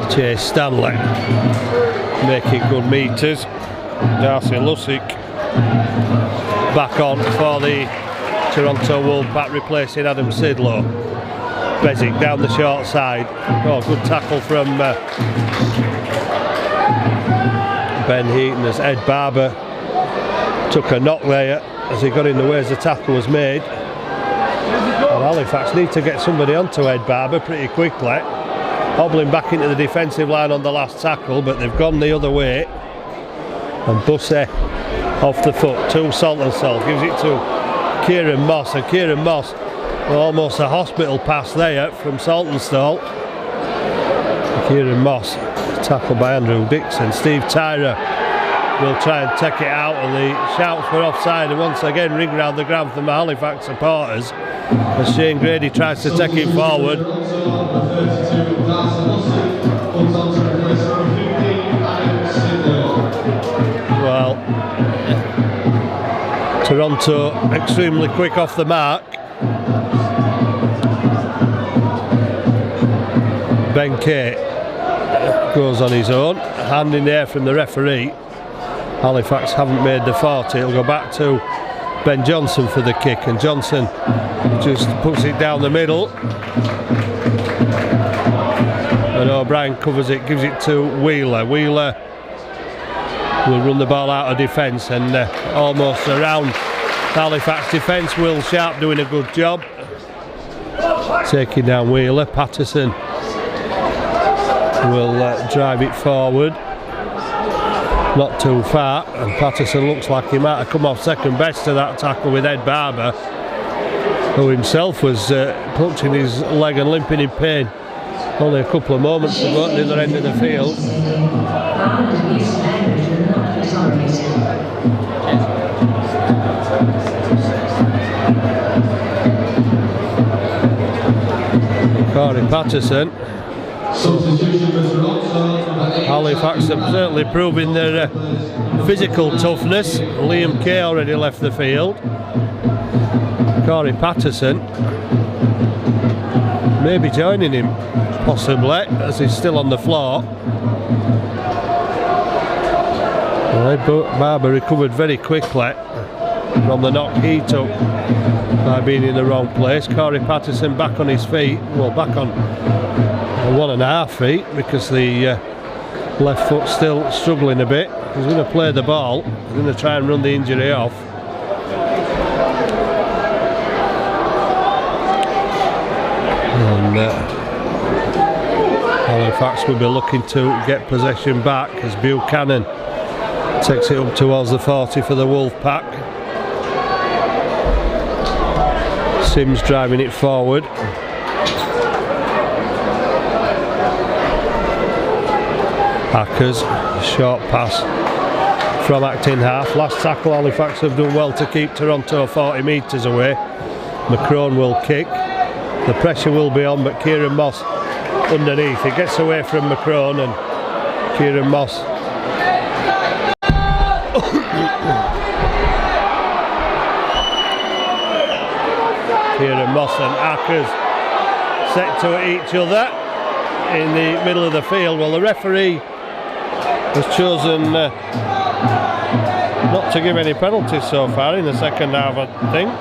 Chase Stanley making good metres. Darcy Lussick back on for the Toronto Wolfpack, replacing Adam Sidlow. Bezic down the short side. Oh, good tackle from Ben Heaton as Ed Barber took a knock there as he got in the way as the tackle was made. And Halifax need to get somebody onto Ed Barber pretty quickly. Hobbling back into the defensive line on the last tackle, but they've gone the other way. And Bussey off the foot to Saltonstall, gives it to Kieran Moss, and Kieran Moss, well, almost a hospital pass there from Saltonstall. Kieran Moss tackled by Andrew Dixon. Steve Tyrer will try and take it out, and the shouts for offside and once again ring round the ground from the Halifax supporters as Shane Grady tries to take it forward. Well, Toronto extremely quick off the mark. Ben Kay goes on his own, hand in the air from the referee. Halifax haven't made the 40, it'll go back to Ben Johnson for the kick, and Johnson just puts it down the middle. And O'Brien covers it, gives it to Wheeler. Wheeler will run the ball out of defence and almost around Halifax defence. Will Sharp doing a good job. Taking down Wheeler. Patterson will drive it forward. Not too far, and Patterson looks like he might have come off second best to that tackle with Ed Barber, who himself was punching his leg and limping in pain. Only a couple of moments to go at the other end of the field. Corey Patterson. Halifax have certainly proven their physical toughness. Liam Kay already left the field. Corey Patterson maybe joining him, possibly, as he's still on the floor. Barber recovered very quickly from the knock he took by being in the wrong place. Corey Patterson back on his feet, well, back on 1.5 feet, because the left foot still struggling a bit. He's going to play the ball, he's going to try and run the injury off. And Halifax will be looking to get possession back as Buchanan takes it up towards the 40 for the Wolfpack. Sims driving it forward. Ackers, short pass from acting half. Last tackle, Halifax have done well to keep Toronto 40 metres away. McCrone will kick. The pressure will be on, but Kieran Moss underneath. It gets away from McCrone, and Kieran Moss Moss and Ackers set to each other in the middle of the field. Well, the referee has chosen not to give any penalties so far in the second half, I think.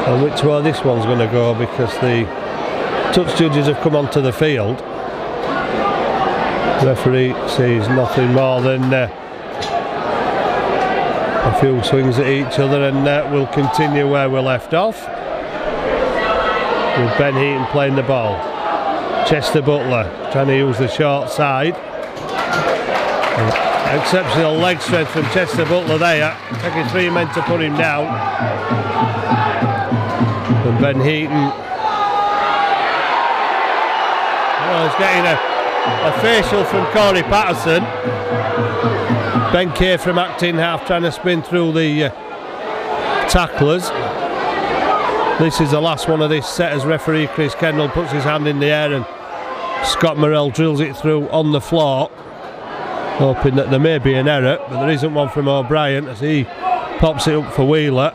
And which way this one's going to go, because the touch judges have come onto the field. The referee sees nothing more than a few swings at each other, and we'll continue where we left off, with Ben Heaton playing the ball. Chester Butler trying to use the short side. Exceptional leg strength from Chester Butler there, taking 3 men to put him down. And Ben Heaton, well, he's getting a facial from Corey Patterson. Ben Kay from acting half trying to spin through the tacklers. This is the last one of this set as referee Chris Kendall puts his hand in the air and Scott Morrell drills it through on the floor, hoping that there may be an error, but there isn't one from O'Brien as he pops it up for Wheeler.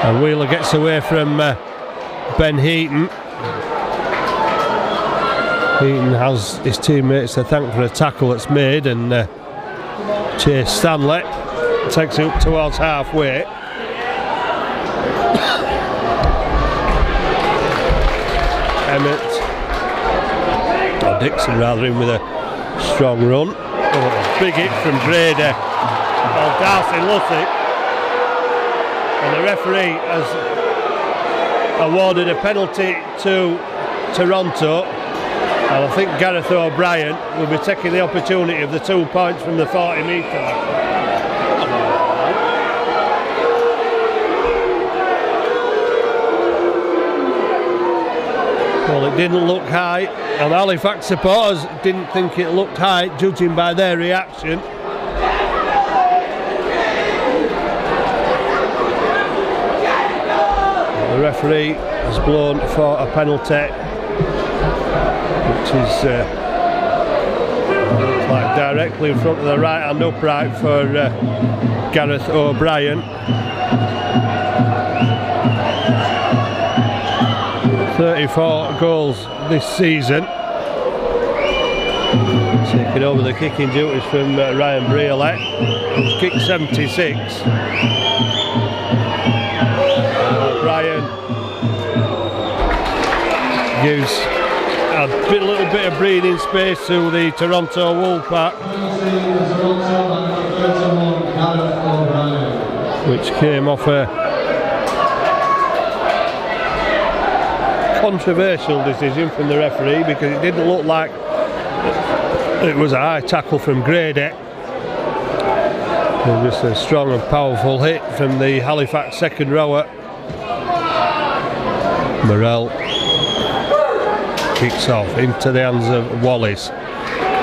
And Wheeler gets away from Ben Heaton. Heaton has his teammates to thank for a tackle that's made, and Chase Stanley takes it up towards halfway. Dixon rather in with a strong run. Big hit from Grady. Well, Darcy Lussick, and the referee has awarded a penalty to Toronto, and I think Gareth O'Brien will be taking the opportunity of the 2 points from the 40 metre. Well, it didn't look high, and Halifax supporters didn't think it looked high, judging by their reaction. The referee has blown for a penalty, which is looks like directly in front of the right hand upright for Gareth O'Brien. 34 goals this season. Taking over the kicking duties from Ryan Brearley, who's kicked 76. O'Brien gives a little bit of breathing space to the Toronto Wolfpack, which came off a controversial decision from the referee, because it didn't look like it was a high tackle from Grady. And just a strong and powerful hit from the Halifax second rower. Morrell kicks off into the hands of Wallace.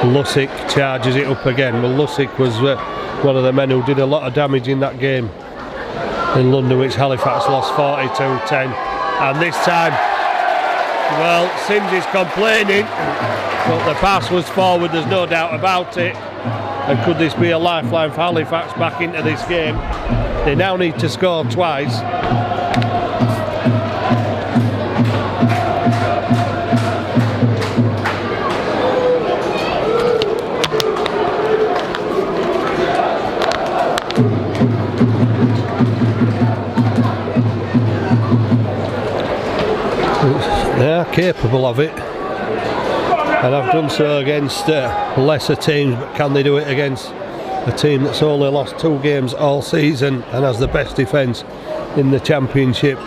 Lussick charges it up again. Well, Lussick was one of the men who did a lot of damage in that game in London, which Halifax lost 42-10. And this time, well, Sims is complaining, but the pass was forward, there's no doubt about it. And could this be a lifeline for Halifax back into this game? They now need to score twice. They are capable of it, and have done so against lesser teams, but can they do it against a team that's only lost 2 games all season and has the best defence in the championship?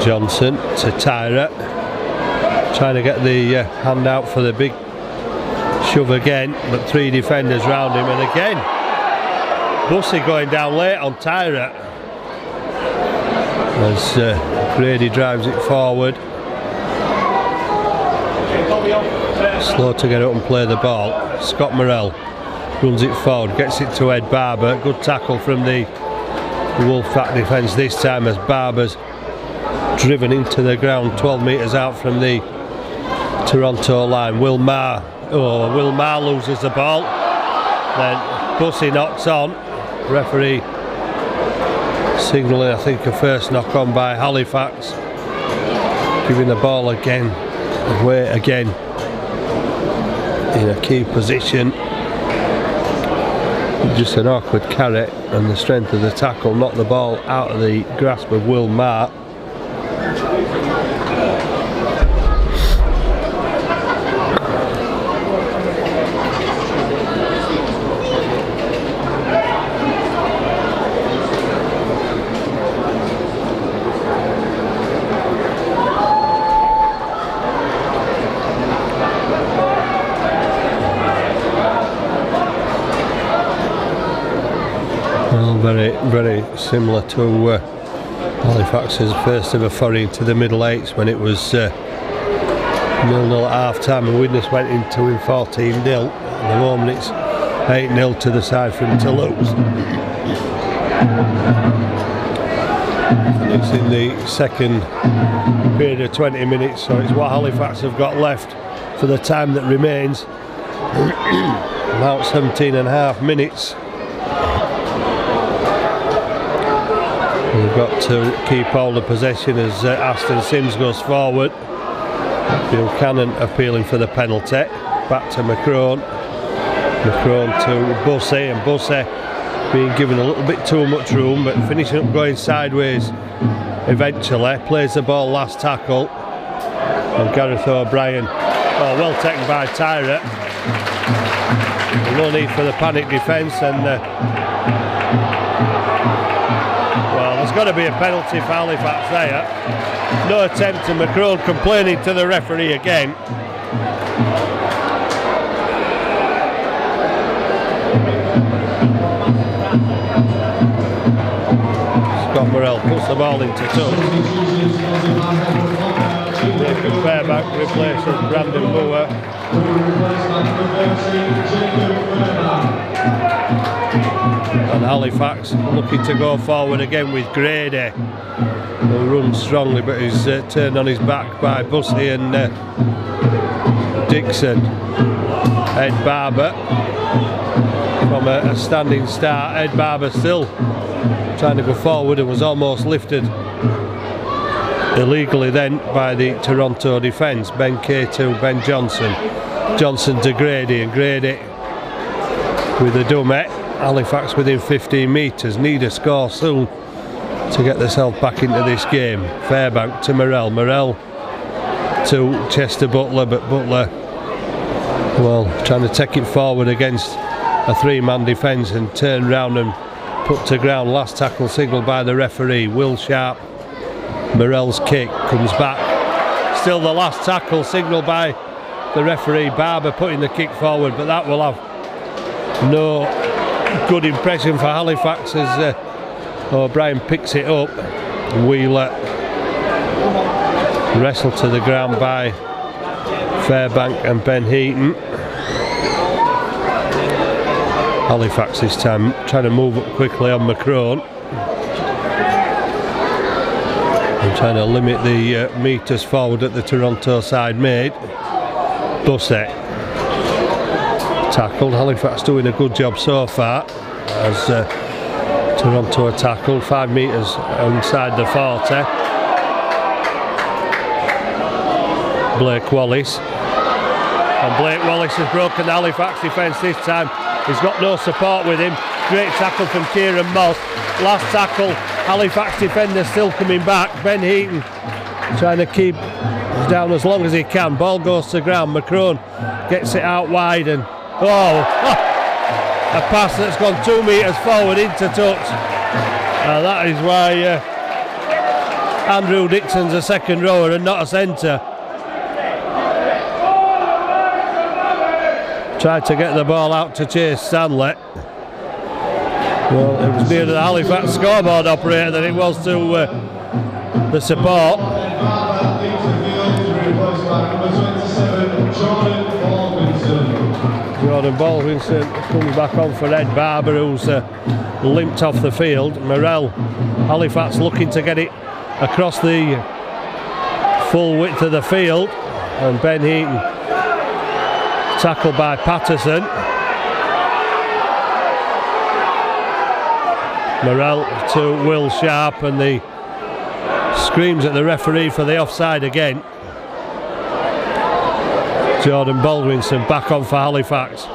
Johnson to Tyra, trying to get the hand out for the big shove again, but 3 defenders round him, and again Bussey going down late on Tyra as Grady drives it forward. Slow to get up and play the ball. Scott Morrell runs it forward, gets it to Ed Barber. Good tackle from the Wolfpack defence this time, as Barber's driven into the ground 12 metres out from the Toronto line. Will Maher loses the ball. Then Bussey knocks on. Referee signalling, I think, a first knock on by Halifax. Giving the ball again, away again, in a key position. Just an awkward carry, and the strength of the tackle knocked the ball out of the grasp of Will Mark. Very similar to Halifax's first ever foray into the middle eights, when it was 0-0 at half time and Widnes went into him 14-0. At the moment it's 8-0 to the side from Toulouse. And it's in the second period of 20 minutes, so it's what Halifax have got left for the time that remains. About 17.5 minutes. We've got to keep hold of possession as Aston Sims goes forward. Buchanan appealing for the penalty. Back to Macron. Macron to Bussey, and Bussey being given a little bit too much room, but finishing up going sideways eventually. Plays the ball last tackle. And Gareth O'Brien, well taken by Tyra. No need for the panic defence, and there's got to be a penalty for Halifax there. No attempt, and Macron complaining to the referee again. Scott Morrell puts the ball into touch. Jacob Fairbank replaces Brandon Boer. And Halifax looking to go forward again with Grady, who runs strongly but is turned on his back by Bussey and Dixon. Ed Barber from a standing start. Ed Barber still trying to go forward and was almost lifted illegally then by the Toronto defence. Ben Kay to Ben Johnson. Johnson to Grady, and Grady with a dummy. Halifax within 15 metres, need a score soon to get themselves back into this game. Fairbank to Morrell, Morrell to Chester Butler, but Butler, well, trying to take it forward against a three-man defence and turn round and put to ground. Last tackle signalled by the referee. Will Sharp, Morrell's kick comes back. Still the last tackle signalled by the referee. Barber putting the kick forward, but that will have no good impression for Halifax as O'Brien picks it up. Wheeler wrestled to the ground by Fairbank and Ben Heaton. Halifax this time trying to move up quickly on Macron and trying to limit the metres forward at the Toronto side made. Bussey tackled. Halifax doing a good job so far as Toronto are tackled 5 metres inside the 40. Blake Wallace, and Blake Wallace has broken the Halifax defence this time. He's got no support with him. Great tackle from Kieran Moss. Last tackle, Halifax defender still coming back. Ben Heaton trying to keep down as long as he can. Ball goes to ground. Macron gets it out wide, and a pass that's gone 2 metres forward into touch. That is why Andrew Dixon's a second rower and not a centre. Tried to get the ball out to Chase Stanley. Well, it was nearer the Halifax scoreboard operator than it was to the support. Jordan Baldwinson comes back on for Ed Barber, who's limped off the field. Morrell, Halifax looking to get it across the full width of the field, and Ben Heaton tackled by Patterson. Morrell to Will Sharp, and the screams at the referee for the offside again. Jordan Baldwinson back on for Halifax.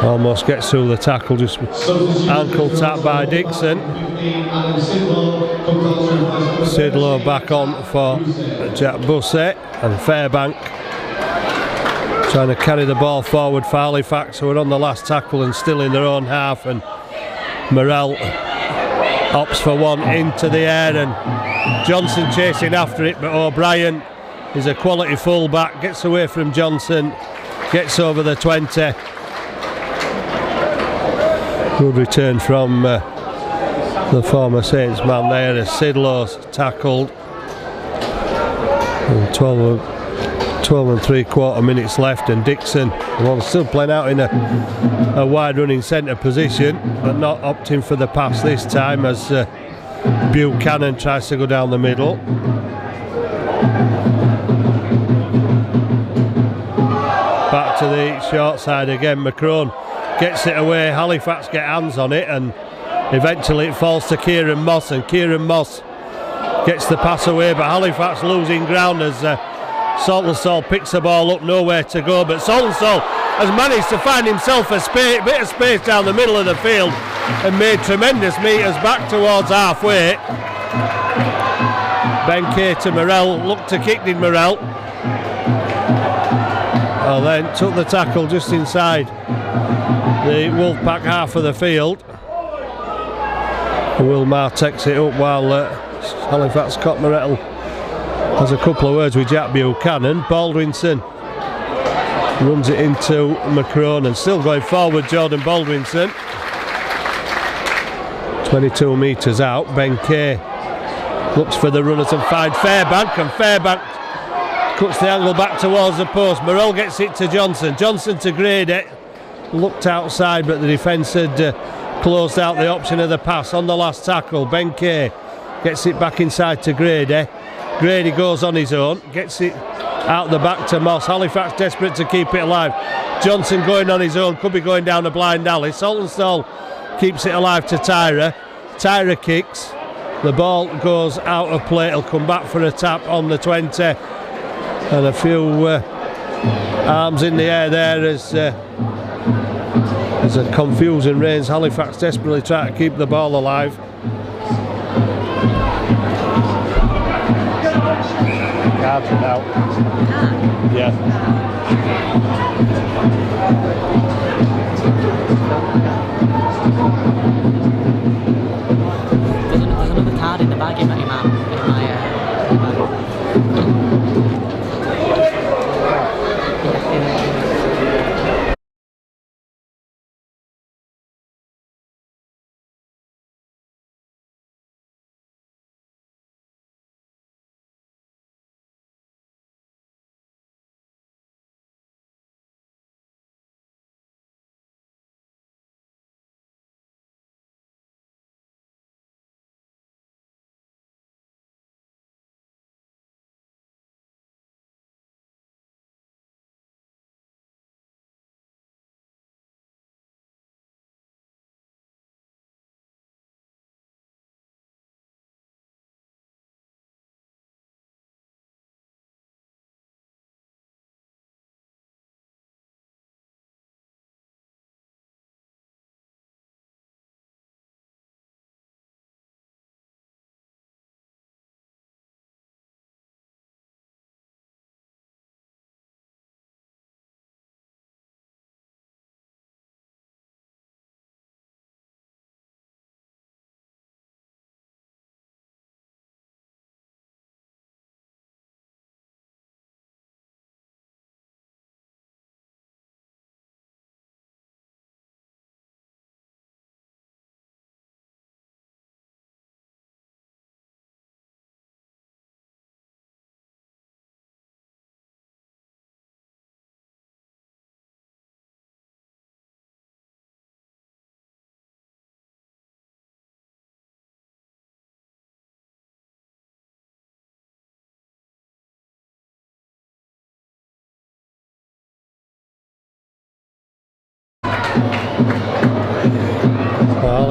Almost gets through the tackle, just ankle tap by Dixon. Sidlow back on for Jack Bussett, and Fairbank trying to carry the ball forward for Halifax, who are on the last tackle and still in their own half, and Morrell opts for one into the air, and Johnson chasing after it, but O'Brien is a quality full-back, gets away from Johnson, gets over the 20. Good return from the former Saints man there, as Sidlow's tackled. And 12 and 3/4 minutes left, and Dixon, well, still playing out in a wide running centre position, but not opting for the pass this time, as Buchanan tries to go down the middle. Back to the short side again. McCrone gets it away. Halifax get hands on it, and eventually it falls to Kieran Moss, and Kieran Moss gets the pass away, but Halifax losing ground as Saltonstall picks the ball up, nowhere to go, but Saltonstall has managed to find himself a bit of space down the middle of the field and made tremendous metres back towards halfway. Ben Kay to Morrell, looked to kick in Morrell, and then took the tackle just inside the Wolfpack half of the field. Wilmar takes it up while Halifax Cotton has a couple of words with Jack Buchanan. Baldwinson runs it into McCrone, and still going forward Jordan Baldwinson. 22 metres out. Ben Kay looks for the runners and finds Fairbank, and Fairbank cuts the angle back towards the post. Morrell gets it to Johnson. Johnson to Grady. Looked outside, but the defence had closed out the option of the pass on the last tackle. Ben Kay gets it back inside to Grady. Grady goes on his own, gets it out the back to Moss. Halifax desperate to keep it alive. Johnson going on his own, could be going down a blind alley. Saltonstall keeps it alive to Tyra. Tyra kicks. The ball goes out of play. It'll come back for a tap on the 20. And a few arms in the air there as there's a confusion reigns. Halifax desperately trying to keep the ball alive. Cards are out. Yeah. There's another card in the bag in my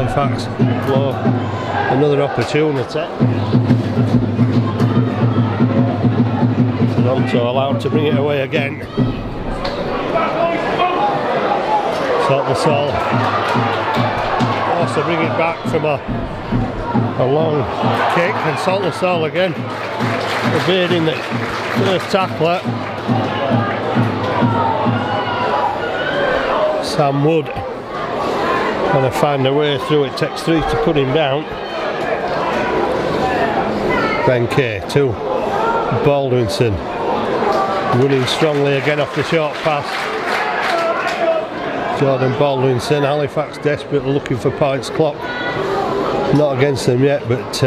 Halifax blow another opportunity. Toronto allowed to bring it away again. Saltonstall also bring it back from a long kick, and Saltonstall again evading the first tackler. Sam Wood trying to find a way through. It takes 3 to put him down. Ben Kay to Baldwinson, running strongly again off the short pass. Jordan Baldwinson. Halifax desperately looking for points. Clock not against them yet, but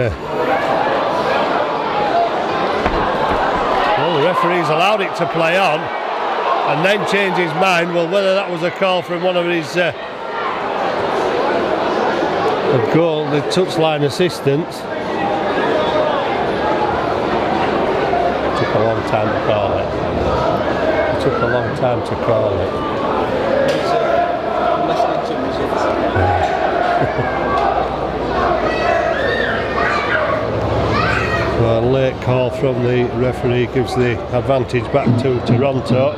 well, the referee's allowed it to play on and then change his mind. Well, whether that was a call from one of his a goal, the touchline assistants. Took a long time to call it. It took a long time to call it. Well, a late call from the referee gives the advantage back to Toronto.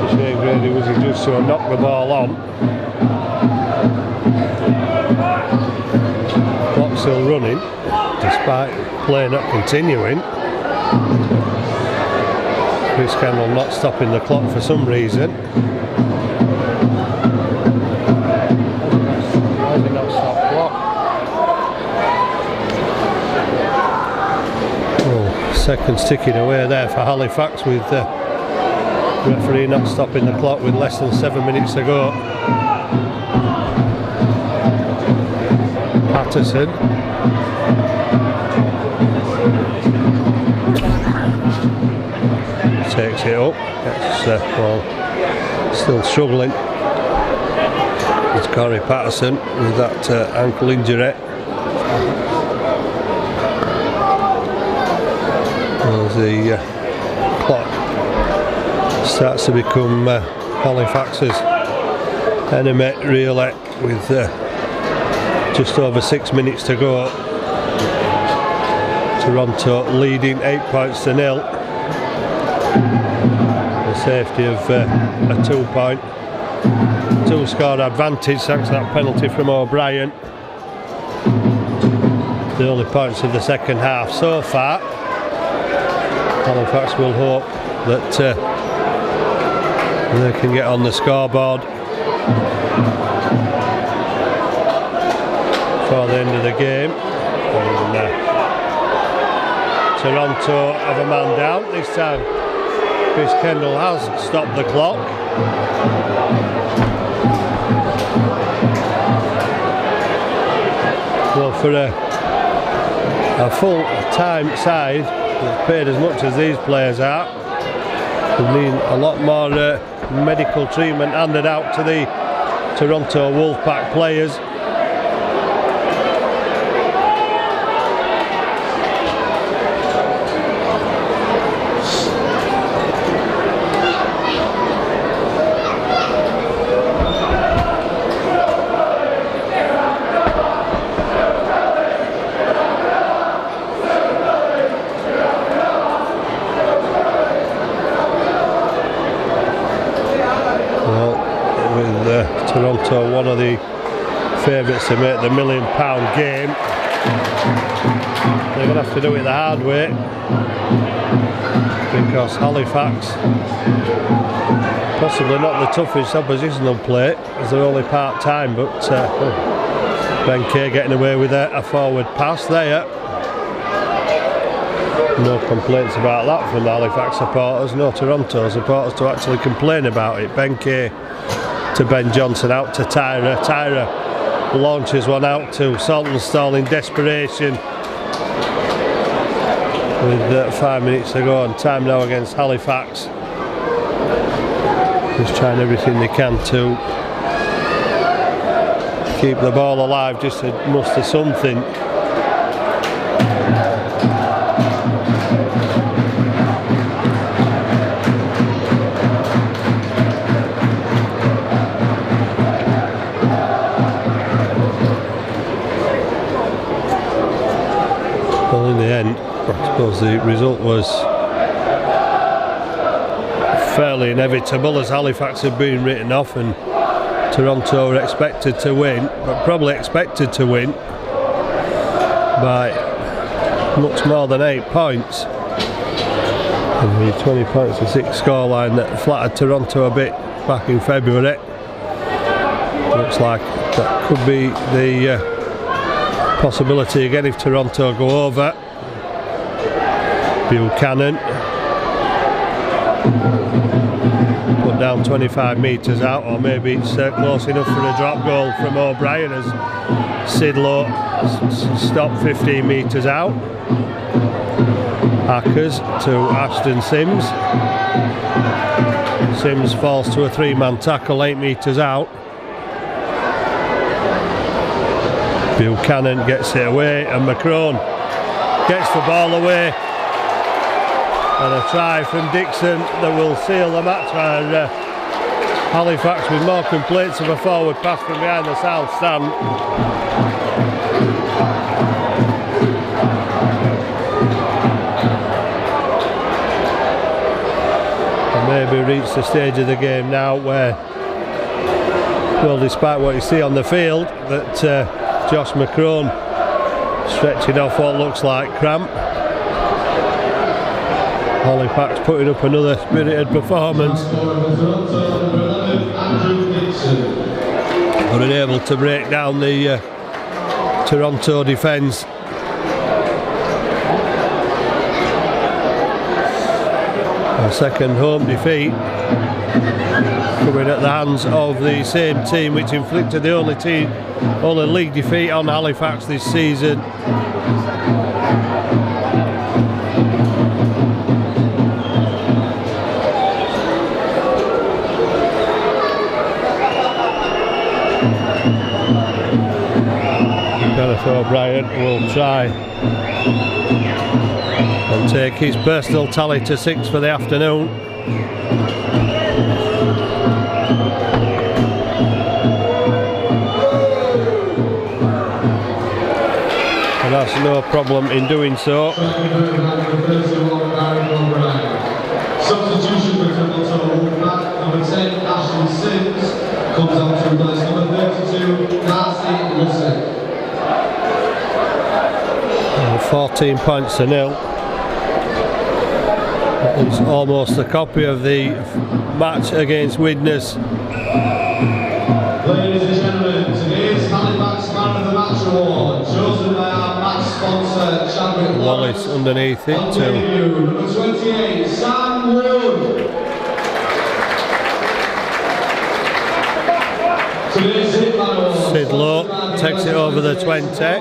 Shane Grady was just to knock the ball on. Clock still running, despite play not continuing. Chris Kendall not stopping the clock for some reason. Why did not stop clock? Well, seconds ticking away there for Halifax, with the referee not stopping the clock with less than 7 minutes to go. Patterson. Takes it up. Gets, well, still struggling. It's Corey Patterson with that ankle injury. As the clock starts to become Halifax's enemy, really, with just over 6 minutes to go. Toronto leading 8 points to 0. The safety of a 2-point, 2-score advantage thanks to that penalty from O'Brien. The only points of the second half so far. Halifax will hope that they can get on the scoreboard before the end of the game. And, Toronto have a man down. This time Chris Kendall has stopped the clock. Well, for a full-time side that's paid as much as these players are, would mean a lot more medical treatment handed out to the Toronto Wolfpack players. Toronto, one of the favourites to make the £1 million game. They're going to have to do it the hard way, because Halifax, possibly not the toughest opposition they'll play, as they're only part-time, but Ben Kay getting away with a forward pass there. No complaints about that from the Halifax supporters, no Toronto supporters to actually complain about it. Ben Kay to Ben Johnson, out to Tyra. Tyra launches one out to Saltonstall in desperation, with 5 minutes to go and time now against Halifax. Just trying everything they can to keep the ball alive, just to muster something. Well, in the end, I suppose the result was fairly inevitable, as Halifax had been written off and Toronto were expected to win, but probably expected to win by much more than 8 points. And the 20 points to 6 scoreline that flattered Toronto a bit back in February. Looks like that could be the possibility again if Toronto go over. Buchanan put down 25 metres out, or maybe it's close enough for a drop goal from O'Brien as Sidlow stopped 15 metres out. Hackers to Ashton Sims. Sims falls to a 3-man tackle 8 metres out. Buchanan gets it away and Macron gets the ball away. And a try from Dixon that will seal the match for Halifax, with more complaints of a forward pass from behind the south stand. And maybe reach the stage of the game now where, well, despite what you see on the field, that Josh Macron stretching off what looks like cramp. Halifax putting up another spirited performance, but unable to break down the Toronto defence. A second home defeat coming at the hands of the same team which inflicted the only league defeat on Halifax this season. O'Brien will try and take his personal tally to 6 for the afternoon. And that's no problem in doing so. Substitution for Toronto, number 10, Ashton Sims, comes out to replace number 32, Darcy Lussick. 14 points to 0. It's almost a copy of the match against Widnes. Ladies and gentlemen, today's Halifax Man of the Match Award, chosen by our match sponsor, Chadwick Wallace underneath it too. Number 28, Sam Wood. Today's Hitman Award. Sidlow takes it over the 20.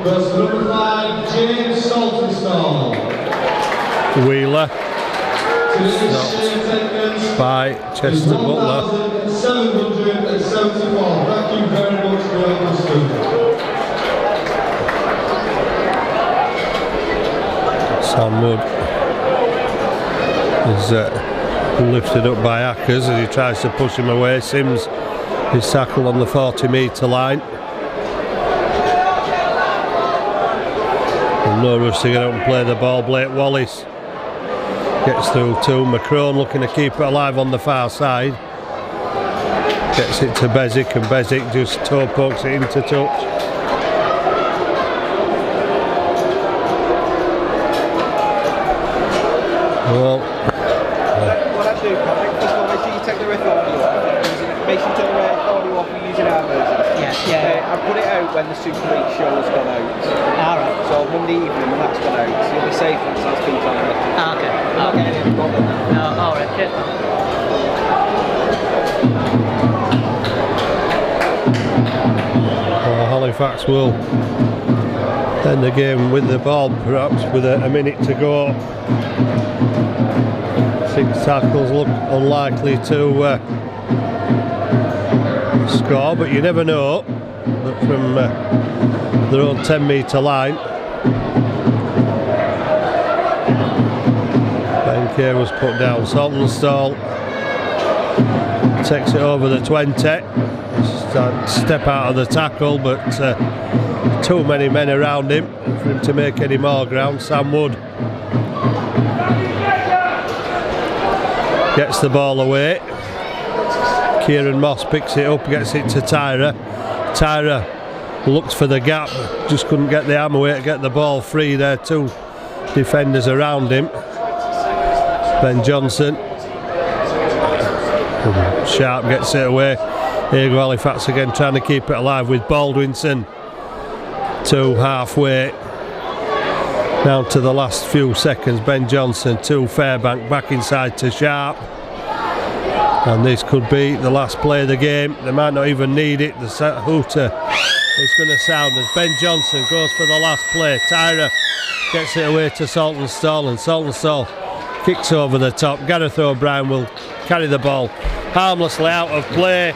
Versus number 5, James Saltonstall. Wheeler stopped by Chester Butler. 1,774. Thank you very much for your custom. Sam Wood is lifted up by Ackers as he tries to push him away. Sims is tackled on the 40-metre line. And no rush to get up and play the ball. Blake Wallace gets through to Macron, looking to keep it alive on the far side. Gets it to Bezic, and Bezic just toe pokes it into touch. Well, what I do, Patrick, first of all, make sure you take the audio off. Make sure you take the audio off and using our version. Yeah. I put it out when the Super League show has gone out. Alright. So Monday evening when that's gone out, so you'll be safe once that's been done. Okay. Okay. No, alright. well, Halifax will end the game with the ball, perhaps with a minute to go. 6 tackles look unlikely to score, but you never know. But from their own 10-metre line, Ben was put down. Saltonstall takes it over the 20. step out of the tackle, but too many men around him for him to make any more ground. Sam Wood gets the ball away. Kieran Moss picks it up, gets it to Tyra. Tyra looks for the gap, just couldn't get the arm away to get the ball free. There, two defenders around him. Ben Johnson. Sharp gets it away. Here go Halifax again, trying to keep it alive with Baldwinson to halfway. Down to the last few seconds. Ben Johnson to Fairbank, back inside to Sharp. And this could be the last play of the game. They might not even need it. The hooter is going to sound as Ben Johnson goes for the last play. Tyra gets it away to Saltonstall, and Saltonstall kicks over the top. Gareth O'Brien will carry the ball harmlessly out of play.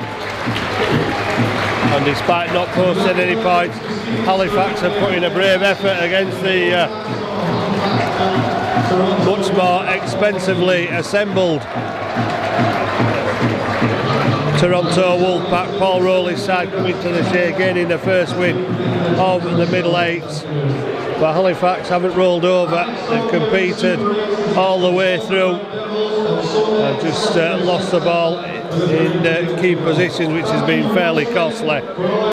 And despite not posting any points, Halifax are putting a brave effort against the much more expensively assembled Toronto Wolfpack. Paul Rowley's side coming to the shade, gaining the first win of the middle eights. But Halifax haven't rolled over. They've competed all the way through and just lost the ball in key positions, which has been fairly costly.